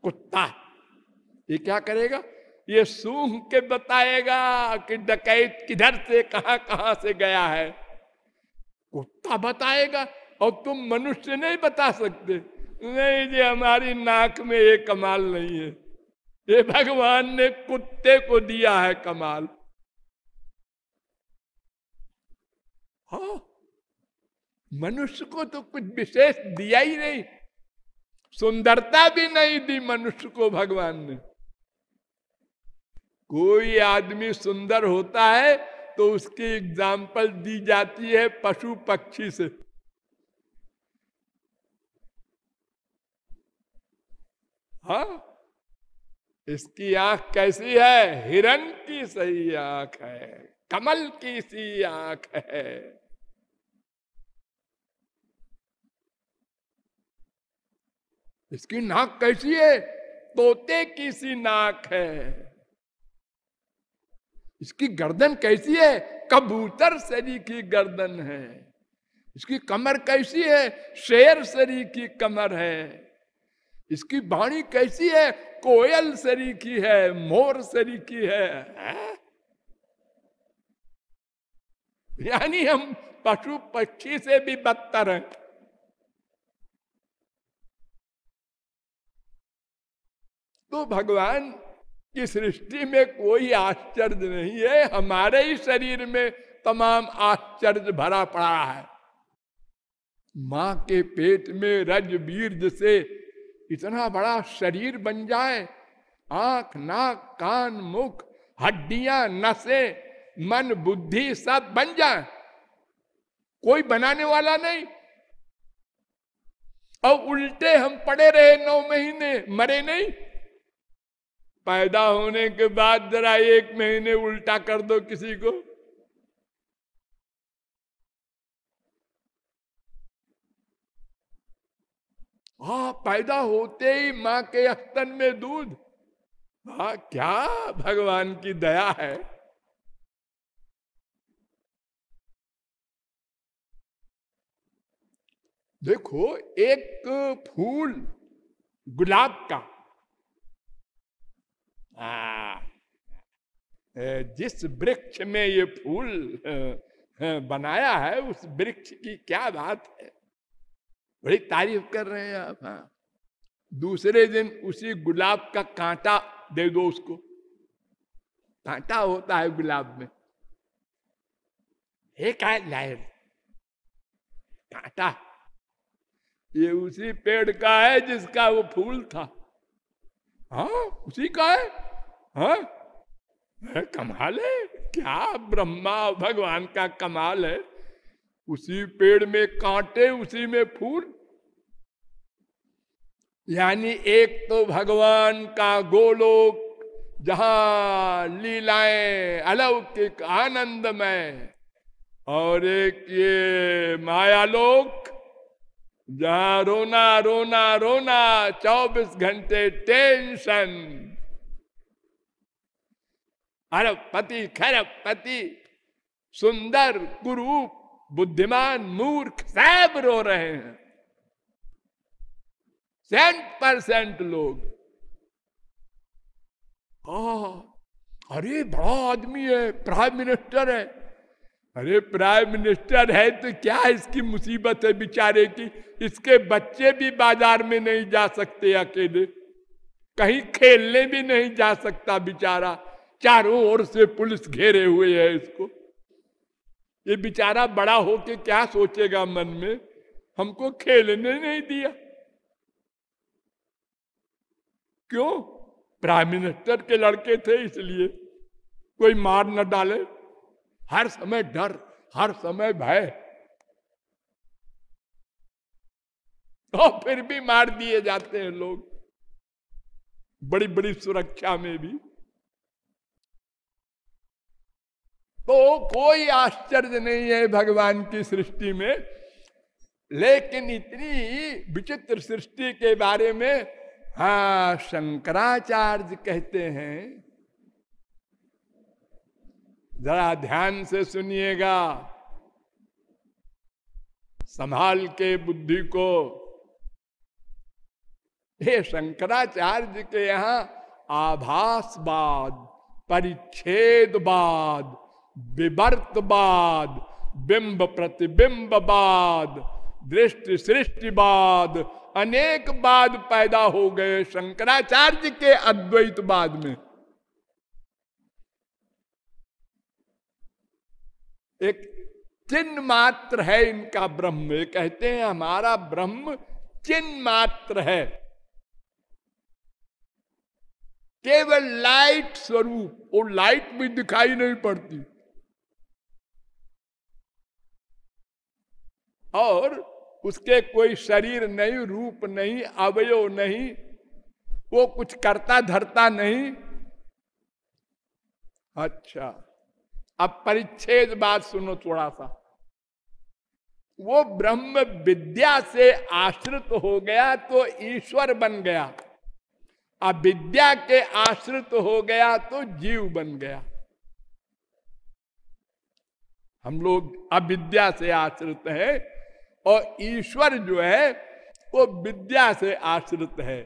कुत्ता ये क्या करेगा? ये सूंघ के बताएगा कि डकैत किधर से कहां कहां से गया है। कुत्ता बताएगा, और तुम मनुष्य नहीं बता सकते। नहीं जी, हमारी नाक में ये कमाल नहीं है, ये भगवान ने कुत्ते को दिया है कमाल। हाँ, मनुष्य को तो कुछ विशेष दिया ही नहीं, सुंदरता भी नहीं दी मनुष्य को भगवान ने। कोई आदमी सुंदर होता है तो उसकी एग्जाम्पल दी जाती है पशु पक्षी से। हाँ, इसकी आंख कैसी है? हिरण की सही आंख है, कमल की सी आंख है। इसकी नाक कैसी है? तोते की सी नाक है। इसकी गर्दन कैसी है? कबूतर सरी की गर्दन है। इसकी कमर कैसी है? शेर सरी की कमर है। इसकी वाणी कैसी है? कोयल सरी की है, मोर सरी की है। यानी हम पशु पक्षी से भी बदतर हैं। तो भगवान की सृष्टि में कोई आश्चर्य नहीं है, हमारे ही शरीर में तमाम आश्चर्य भरा पड़ा है। मां के पेट में रज बीर्ज से इतना बड़ा शरीर बन जाए, आंख नाक कान मुख हड्डियां नसें मन बुद्धि सब बन जाए, कोई बनाने वाला नहीं। और उल्टे हम पड़े रहे 9 महीने, मरे नहीं। पैदा होने के बाद जरा 1 महीने उल्टा कर दो किसी को, हाँ, पैदा होते ही मां के स्तन में दूध। हाँ, क्या भगवान की दया है। देखो, एक फूल गुलाब का जिस वृक्ष में ये फूल बनाया है, उस वृक्ष की क्या बात है, बड़ी तारीफ कर रहे हैं आप। हाँ, दूसरे दिन उसी गुलाब का कांटा दे दो उसको। कांटा होता है गुलाब में, एक लाइन कांटा, ये उसी पेड़ का है जिसका वो फूल था। हाँ, उसी का है। हाँ, कमाल है, क्या ब्रह्मा भगवान का कमाल है। उसी पेड़ में कांटे, उसी में फूल। यानी एक तो भगवान का गोलोक जहां लीलाएं अलौकिक आनंदमय, और एक ये मायालोक जहां रोना रोना रोना 24 घंटे टेंशन। अरबपति खरबपति सुंदर कुरूप बुद्धिमान मूर्ख सब रो रहे हैं, 100% लोग। अरे बड़ा आदमी है, प्राइम मिनिस्टर है। अरे प्राइम मिनिस्टर है तो क्या इसकी मुसीबत है बेचारे की, इसके बच्चे भी बाजार में नहीं जा सकते अकेले, कहीं खेलने भी नहीं जा सकता बेचारा, चारों ओर से पुलिस घेरे हुए है इसको। ये बेचारा बड़ा होके क्या सोचेगा मन में, हमको खेलने नहीं दिया। क्यों? प्राइम मिनिस्टर के लड़के थे इसलिए, कोई मार न डाले। हर समय डर, हर समय भय, और फिर भी मार दिए जाते हैं लोग बड़ी बड़ी सुरक्षा में भी। तो कोई आश्चर्य नहीं है भगवान की सृष्टि में। लेकिन इतनी विचित्र सृष्टि के बारे में हाँ शंकराचार्य कहते हैं, जरा ध्यान से सुनिएगा, संभाल के बुद्धि को। हे शंकराचार्य के यहां आभासवाद, परिच्छेदवाद, विवर्तवाद, बिंब प्रतिबिंबवाद, दृष्टि सृष्टिवाद अनेक बाद पैदा हो गए शंकराचार्य के अद्वैतवाद में। एक चिन्ह मात्र है इनका ब्रह्म। ये कहते हैं हमारा ब्रह्म चिन्ह मात्र है, केवल लाइट स्वरूप। वो लाइट भी दिखाई नहीं पड़ती और उसके कोई शरीर नहीं, रूप नहीं, अवयव नहीं, वो कुछ करता धरता नहीं। अच्छा, अब परिच्छेद बात सुनो थोड़ा सा। वो ब्रह्म विद्या से आश्रित हो गया तो ईश्वर बन गया, अविद्या के आश्रित हो गया तो जीव बन गया। हम लोग अविद्या से आश्रित है और ईश्वर जो है वो विद्या से आश्रित है।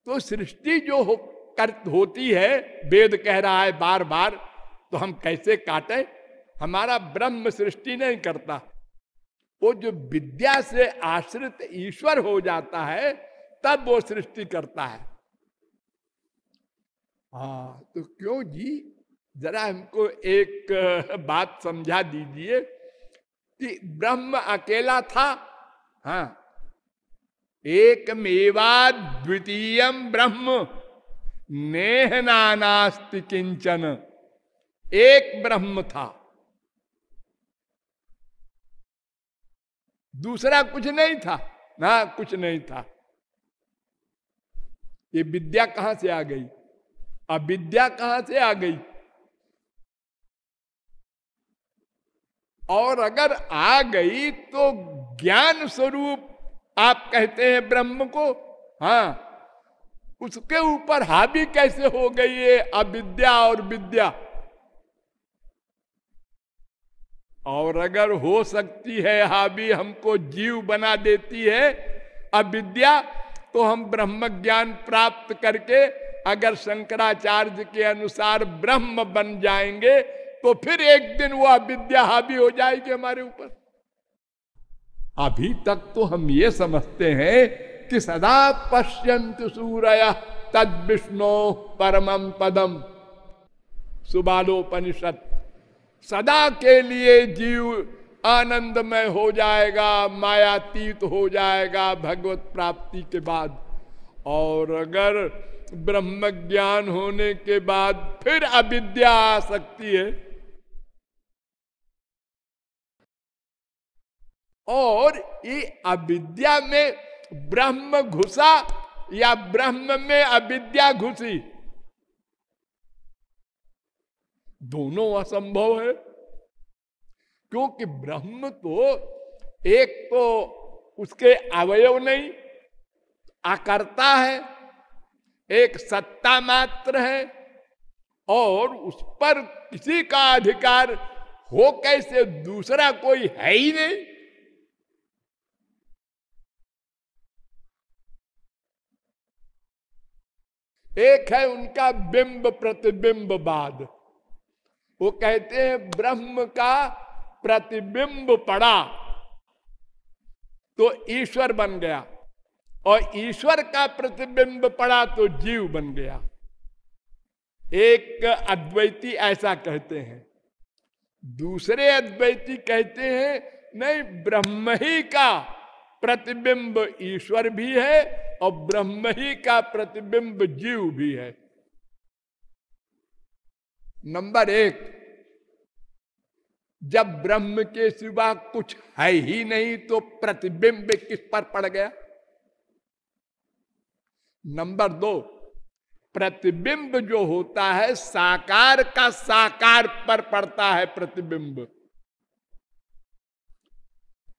तो सृष्टि जो होती है, वेद कह रहा है बार बार, तो हम कैसे काटे? हमारा ब्रह्म सृष्टि नहीं करता, वो जो विद्या से आश्रित ईश्वर हो जाता है तब वो सृष्टि करता है। हाँ, तो क्यों जी, जरा हमको एक बात समझा दीजिए कि ब्रह्म अकेला था। हाँ, एकमेवा द्वितीयम ब्रह्म नेह नानास्ति किंचन। एक ब्रह्म था, दूसरा कुछ नहीं था ना, कुछ नहीं था। ये विद्या कहां से आ गई? अविद्या कहां से आ गई? और अगर आ गई तो ज्ञान स्वरूप आप कहते हैं ब्रह्म को, हाँ, उसके ऊपर हावी कैसे हो गई है अविद्या और विद्या? और अगर हो सकती है हावी हमको जीव बना देती है अविद्या, तो हम ब्रह्म ज्ञान प्राप्त करके अगर शंकराचार्य के अनुसार ब्रह्म बन जाएंगे तो फिर एक दिन वो अविद्या हावी हो जाएगी हमारे ऊपर। अभी तक तो हम ये समझते हैं कि सदा पश्यन्त सूरय तद विष्णु परमं पदम, सुबालोपनिषद। सदा के लिए जीव आनंदमय हो जाएगा, मायातीत हो जाएगा भगवत प्राप्ति के बाद। और अगर ब्रह्म ज्ञान होने के बाद फिर अविद्या आ सकती है, और ये अविद्या में ब्रह्म घुसा या ब्रह्म में अविद्या घुसी, दोनों असंभव है। क्योंकि ब्रह्म तो एक तो उसके अवयव नहीं, आकर्ता है, एक सत्ता मात्र है, और उस पर किसी का अधिकार हो कैसे? दूसरा कोई है ही नहीं। एक है उनका बिंब प्रतिबिंबवाद। वो कहते हैं ब्रह्म का प्रतिबिंब पड़ा तो ईश्वर बन गया, और ईश्वर का प्रतिबिंब पड़ा तो जीव बन गया। एक अद्वैती ऐसा कहते हैं, दूसरे अद्वैती कहते हैं नहीं, ब्रह्म ही का प्रतिबिंब ईश्वर भी है और ब्रह्म ही का प्रतिबिंब जीव भी है। नंबर एक, जब ब्रह्म के सिवा कुछ है ही नहीं तो प्रतिबिंब किस पर पड़ गया? नंबर दो, प्रतिबिंब जो होता है साकार का साकार पर पड़ता है प्रतिबिंब।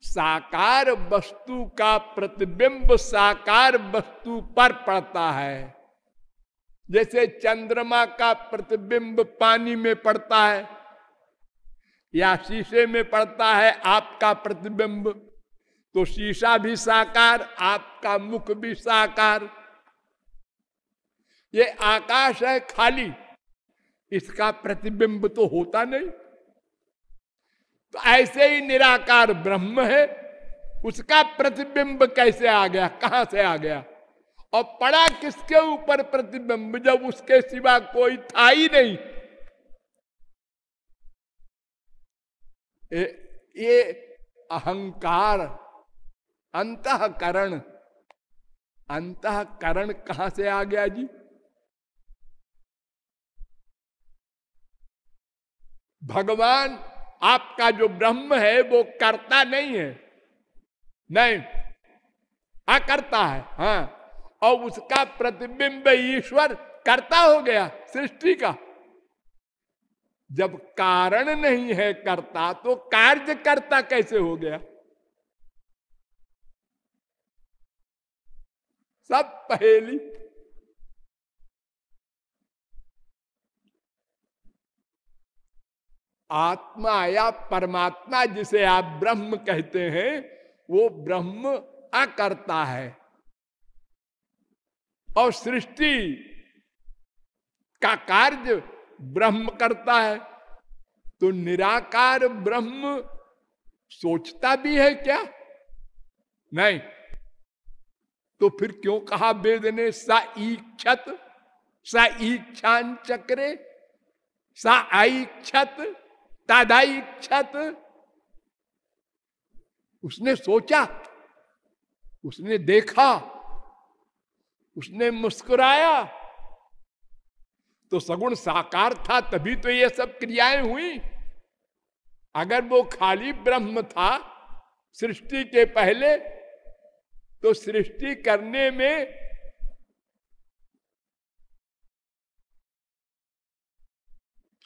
साकार वस्तु का प्रतिबिंब साकार वस्तु पर पड़ता है। जैसे चंद्रमा का प्रतिबिंब पानी में पड़ता है या शीशे में पड़ता है आपका प्रतिबिंब, तो शीशा भी साकार, आपका मुख भी साकार। ये आकाश है खाली, इसका प्रतिबिंब तो होता नहीं। तो ऐसे ही निराकार ब्रह्म है, उसका प्रतिबिंब कैसे आ गया, कहां से आ गया, और पड़ा किसके ऊपर प्रतिबिंब, जब उसके सिवा कोई था ही नहीं। ये अहंकार, अंतःकरण, अंतःकरण कहां से आ गया जी? भगवान आपका जो ब्रह्म है वो कर्ता नहीं है, नहीं, अकर्ता है। हाँ, और उसका प्रतिबिंब ईश्वर कर्ता हो गया सृष्टि का। जब कारण नहीं है कर्ता तो कार्य कर्ता कैसे हो गया? सब पहेली। आत्मा या परमात्मा जिसे आप ब्रह्म कहते हैं, वो ब्रह्म अकर्ता है और सृष्टि का कार्य ब्रह्म करता है। तो निराकार ब्रह्म सोचता भी है क्या? नहीं। तो फिर क्यों कहा वेद ने सा ईक्षत, सा ईक्षान चक्रे, सा आईक्षत तादाईक्षत। उसने सोचा, उसने देखा, उसने मुस्कुराया, तो सगुण साकार था, तभी तो ये सब क्रियाएं हुई। अगर वो खाली ब्रह्म था सृष्टि के पहले, तो सृष्टि करने में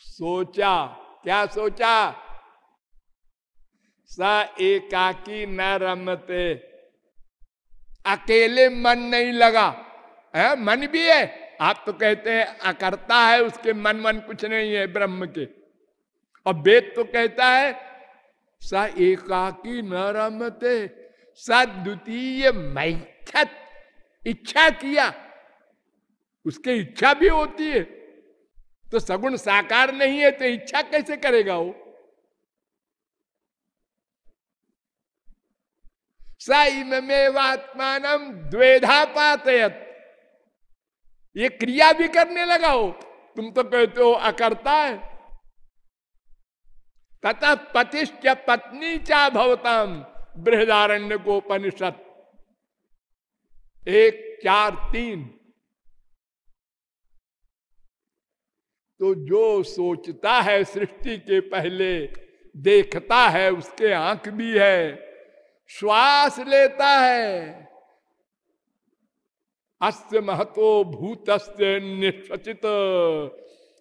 सोचा, क्या सोचा? स एकाकी न रमते, अकेले मन नहीं लगा है। मन भी है, आप तो कहते हैं अकर्ता है, उसके मन कुछ नहीं है ब्रह्म के। और वेद तो कहता है स एकाकी न रमते, स द्वितीय मैथत, इच्छा किया, उसके इच्छा भी होती है। तो सगुण साकार नहीं है तो इच्छा कैसे करेगा वो? सैमेवात्मानम द्वेधा पातयत, ये क्रिया भी करने लगा हो। तुम तो कहते हो अकर्ता है। तथा पतिश्च पत्नी चा भवताम, बृहदारण्य को उपनिषद 1:4-3। तो जो सोचता है सृष्टि के पहले, देखता है, उसके आंख भी है, श्वास लेता है, अस्य महतो भूतस्य निश्चित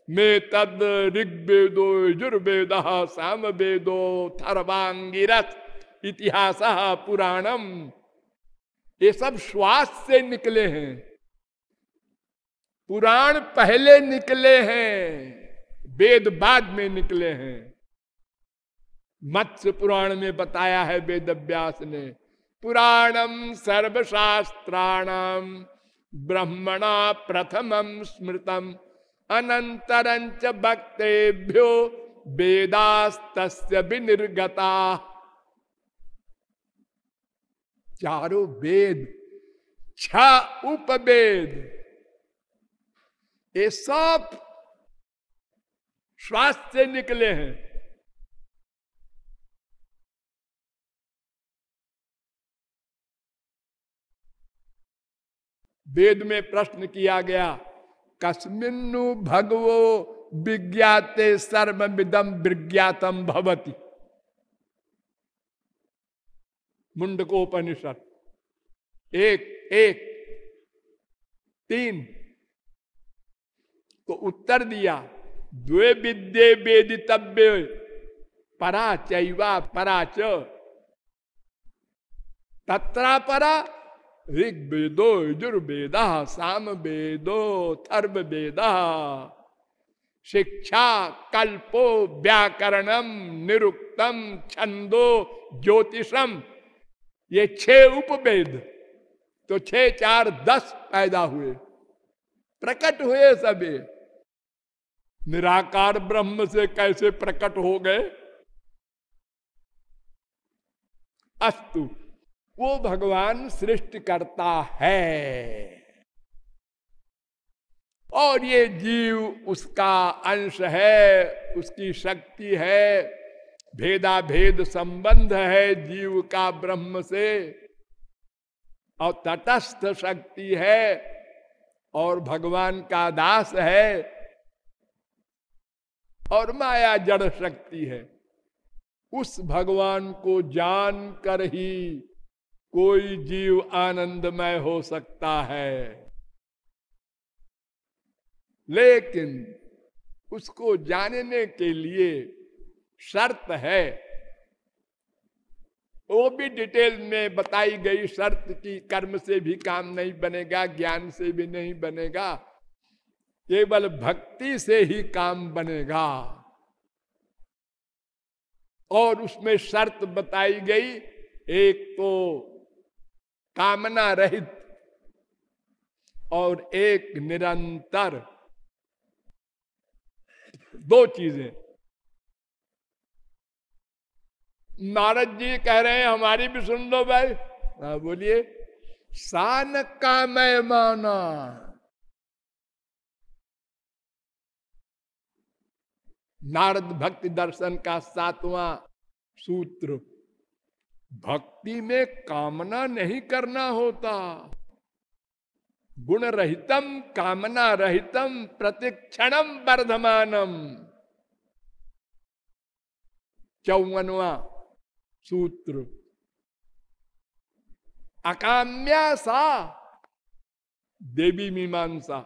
में तद ऋग्वेदो यजुर्वेद सामवेदो थर्वांगिरस इतिहास पुराणम। ये सब श्वास से निकले हैं, पुराण पहले निकले हैं, वेद बाद में निकले हैं। मत्स्य पुराण में बताया है वेद व्यास ने, पुराणम सर्वशास्त्राणाम ब्रह्मणा प्रथमम स्मृतम अनंतरंच भक्तेभ्यो वेदास्तस्य विनिर्गता। चारों वेद, 6 उपवेद, ये सब श्वास से निकले हैं। वेद में प्रश्न किया गया, कस्मिन्नु भगवो विज्ञाते सर्वमिदं विज्ञातम भवति। मुंडकोपनिषद 1:1-3। तो उत्तर दिया, द्वे विद्ये वेदितव्ये परा चैवा परा च, तत्रा परा ऋग्वेदो यजुर्वेदा सामवेदो थर्ववेदा। शिक्षा कल्पो व्याकरणम निरुक्तम छंदो ज्योतिषम, ये 6 उपवेद। तो 6, 4, 10 पैदा हुए, प्रकट हुए सभी। निराकार ब्रह्म से कैसे प्रकट हो गए? अस्तु, वो भगवान सृष्टि करता है और ये जीव उसका अंश है, उसकी शक्ति है। भेदा भेद संबंध है जीव का ब्रह्म से, और तटस्थ शक्ति है और भगवान का दास है, और माया जड़ शक्ति है। उस भगवान को जान कर ही कोई जीव आनंदमय हो सकता है, लेकिन उसको जानने के लिए शर्त है, वो भी डिटेल में बताई गई शर्त की कर्म से भी काम नहीं बनेगा, ज्ञान से भी नहीं बनेगा, केवल भक्ति से ही काम बनेगा। और उसमें शर्त बताई गई, एक तो कामना रहित और एक निरंतर, दो चीजें। नारद जी कह रहे हैं हमारी भी सुन लो भाई। बोलिए। सान कामय माना, नारद भक्ति दर्शन का 7वां सूत्र। भक्ति में कामना नहीं करना होता। गुण रहितम कामना रहितम प्रतिक्षणम वर्धमानम, 54वां सूत्र। अकाम्या सा देवी मीमांसा।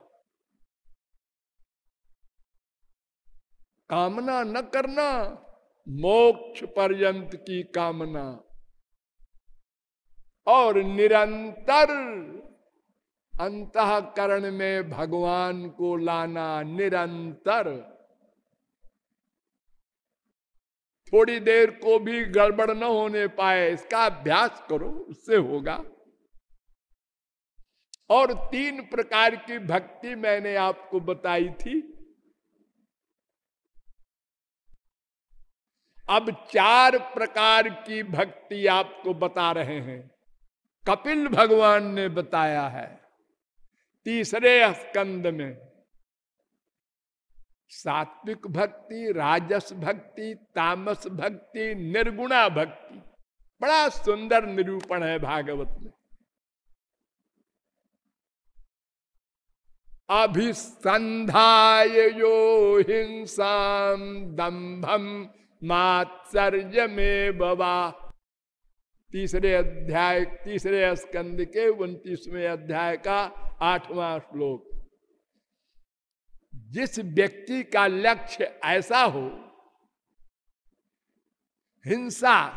कामना न करना, मोक्ष पर्यंत की कामना, और निरंतर अंतःकरण में भगवान को लाना। निरंतर, थोड़ी देर को भी गड़बड़ न होने पाए, इसका अभ्यास करो, उससे होगा। और 3 प्रकार की भक्ति मैंने आपको बताई थी। अब 4 प्रकार की भक्ति आपको बता रहे हैं। कपिल भगवान ने बताया है 3रे स्कंद में। सात्विक भक्ति, राजस भक्ति, तामस भक्ति, निर्गुणा भक्ति। बड़ा सुंदर निरूपण है भागवत में। अभिसंधाय यो हिंसाम दंभम मात्सर्य में बवा। 3रे अध्याय, 3रे स्कंद के 29वें अध्याय का 8वां श्लोक। जिस व्यक्ति का लक्ष्य ऐसा हो, हिंसा,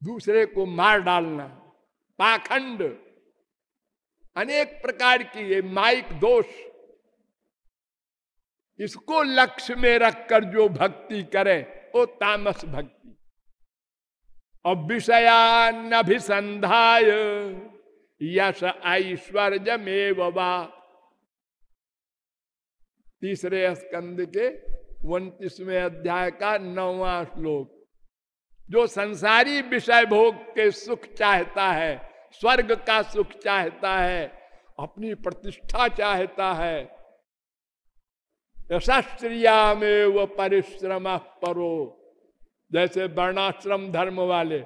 दूसरे को मार डालना, पाखंड, अनेक प्रकार की ये माइक दोष, इसको लक्ष्य में रखकर जो भक्ति करे वो तामस भक्ति। और विषयानभिसंधाय यश ऐश्वर्य में वा। 3रे स्कंद के 29वें अध्याय का 9वां श्लोक। जो संसारी विषय भोग के सुख चाहता है, स्वर्ग का सुख चाहता है, अपनी प्रतिष्ठा चाहता है, यशस्त्रिया में वो परिश्रम परो, जैसे वर्णाश्रम धर्म वाले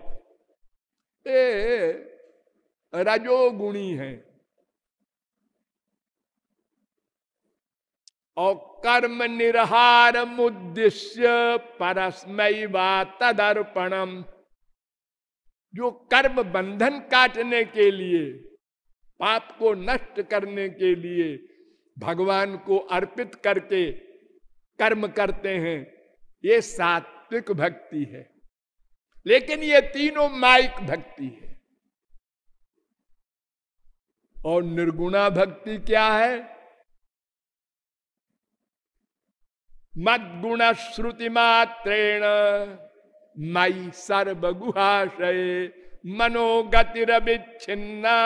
रजोगुणी हैं। और कर्म निर्हार मुद्दिश्य परस्मै वा तदर्पणम। जो कर्म बंधन काटने के लिए, पाप को नष्ट करने के लिए भगवान को अर्पित करके कर्म करते हैं, ये सात्विक भक्ति है। लेकिन ये तीनों माइक भक्ति है। और निर्गुणा भक्ति क्या है? मद्गुण श्रुति मात्रेण मयि सर्वगुहाशय मनोगतिरविच्छिन्ना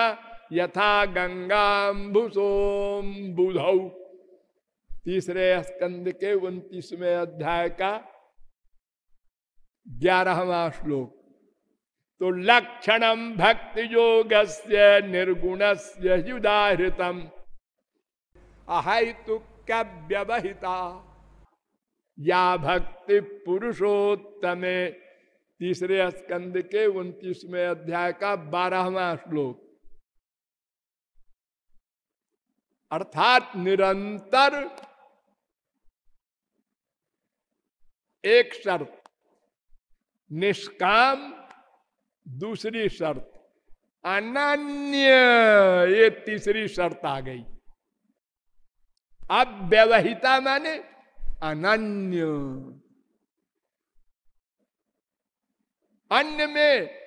यथा गंगाम्बुसोम बुधौ। 3रे स्कंद के 29वें अध्याय का 11वां श्लोक। तो लक्षणम भक्ति योगस्य निर्गुणस्य युदाहृतम अहैतुक्य व्यवहिता या भक्ति पुरुषोत्तमे। तीसरे स्कंद के 29वें अध्याय का 12वां श्लोक। अर्थात निरंतर एक शर्त, निष्काम दूसरी शर्त, अनन्य ये तीसरी शर्त आ गई। अब व्यवहिता माने अनन्य, अन्य में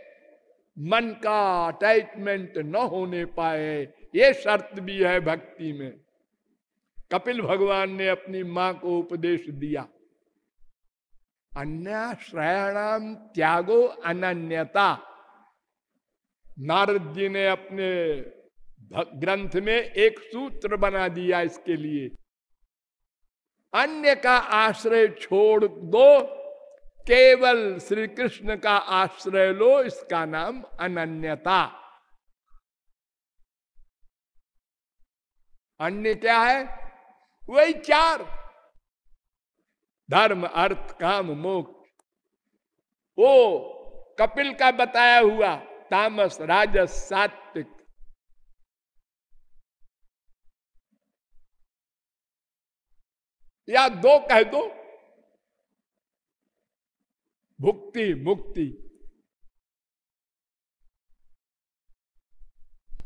मन का अटैचमेंट न होने पाए, ये शर्त भी है भक्ति में। कपिल भगवान ने अपनी मां को उपदेश दिया, अन्याश्रयाणाम त्यागो अनन्यता। नारद जी ने अपने ग्रंथ में एक सूत्र बना दिया इसके लिए, अन्य का आश्रय छोड़ दो, केवल श्री कृष्ण का आश्रय लो, इसका नाम अनन्यता। अन्य क्या है? वही चार, धर्म अर्थ काम मोक्ष। वो कपिल का बताया हुआ तामस राजस सात्विक। या दो कह दो, भुक्ति मुक्ति,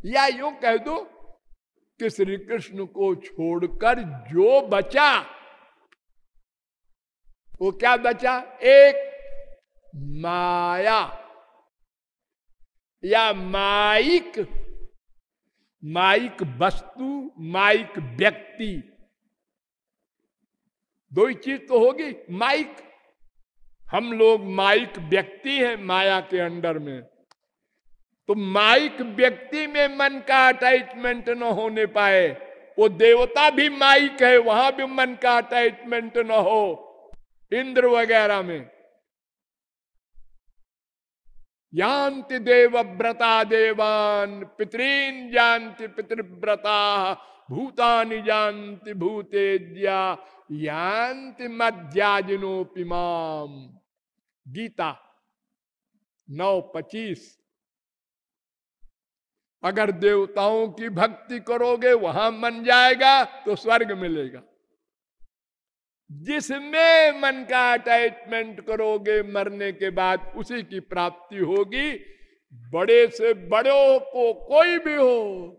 या यूं कह दो कि श्री कृष्ण को छोड़कर जो बचा, वो क्या बचा? एक माया या माइक, माइक वस्तु, माइक व्यक्ति, दो ही चीज तो होगी। माइक, हम लोग माइक व्यक्ति हैं माया के अंडर में, तो माइक व्यक्ति में मन का अटैचमेंट न होने पाए। वो देवता भी माइक है, वहां भी मन का अटैचमेंट न हो, इंद्र वगैरह में। यान्ति देवव्रता देवान, पितरीन जानति पितृव्रता, भूतानि जानति भूतेज्या, यान्ति मध्याजिनोपिमाम। गीता 9:25। अगर देवताओं की भक्ति करोगे वहां मन जाएगा तो स्वर्ग मिलेगा। जिसमें मन का अटैचमेंट करोगे मरने के बाद उसी की प्राप्ति होगी। बड़े से बड़ों को कोई भी हो,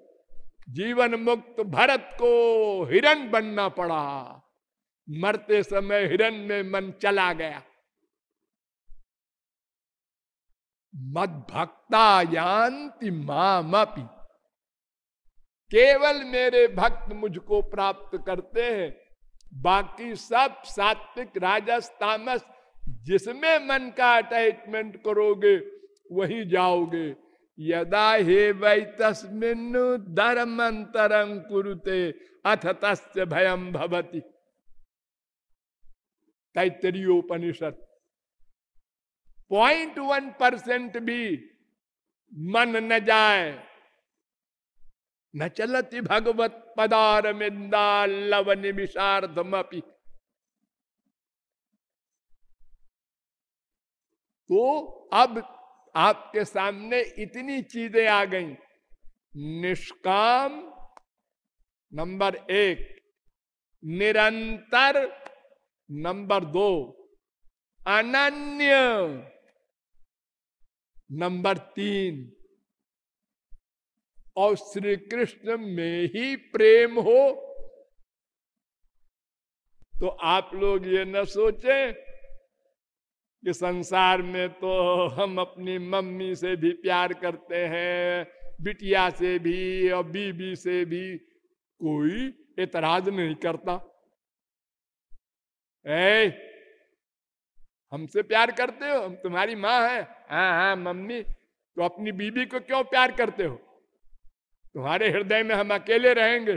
जीवन मुक्त भरत को हिरण बनना पड़ा, मरते समय हिरण में मन चला गया। मद भक्ता यान्ति मामपि, केवल मेरे भक्त मुझको प्राप्त करते हैं, बाकी सब सात्विक राजस तामस, जिसमें मन का अटैचमेंट करोगे वही जाओगे। यदा हे वै तस्मिन् धर्मांतरं कुरुते अथ तस्य भयं भवति। तैत्तरीयोपनिषद। 0.1% भी मन न जाए। न चलति भगवत पदारविंदाल्लव निमिषार्धमपि। तो अब आपके सामने इतनी चीजें आ गई। निष्काम नंबर 1, निरंतर नंबर 2, अनन्य नंबर 3, और श्री कृष्ण में ही प्रेम हो। तो आप लोग ये न सोचें कि संसार में तो हम अपनी मम्मी से भी प्यार करते हैं, बिटिया से भी और बीबी से भी, कोई एतराज नहीं करता। हमसे प्यार करते हो, हम तुम्हारी माँ है। हाँ हाँ मम्मी। तो अपनी बीबी को क्यों प्यार करते हो? तुम्हारे हृदय में हम अकेले रहेंगे।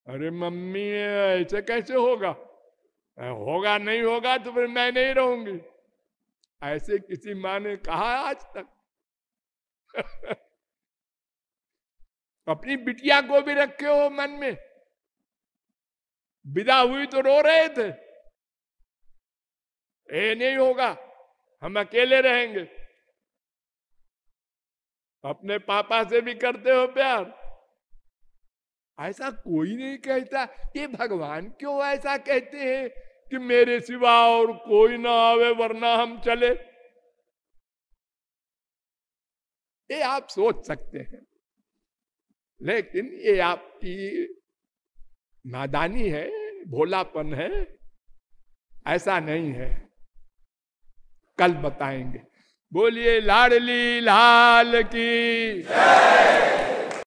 अरे मम्मी ऐसे कैसे होगा? होगा नहीं होगा तो फिर मैं नहीं रहूंगी। ऐसे किसी माँ ने कहा आज तक? अपनी बिटिया को भी रखे हो मन में। विदा हुई तो रो रहे थे, ये नहीं होगा, हम अकेले रहेंगे। अपने पापा से भी करते हो प्यार? ऐसा कोई नहीं कहता। ये भगवान क्यों ऐसा कहते हैं कि मेरे सिवा और कोई ना आवे वरना हम चले? ये आप सोच सकते हैं, लेकिन ये आपकी नादानी है, भोलापन है। ऐसा नहीं है, कल बताएंगे। बोलिए लाडली लाल की जय।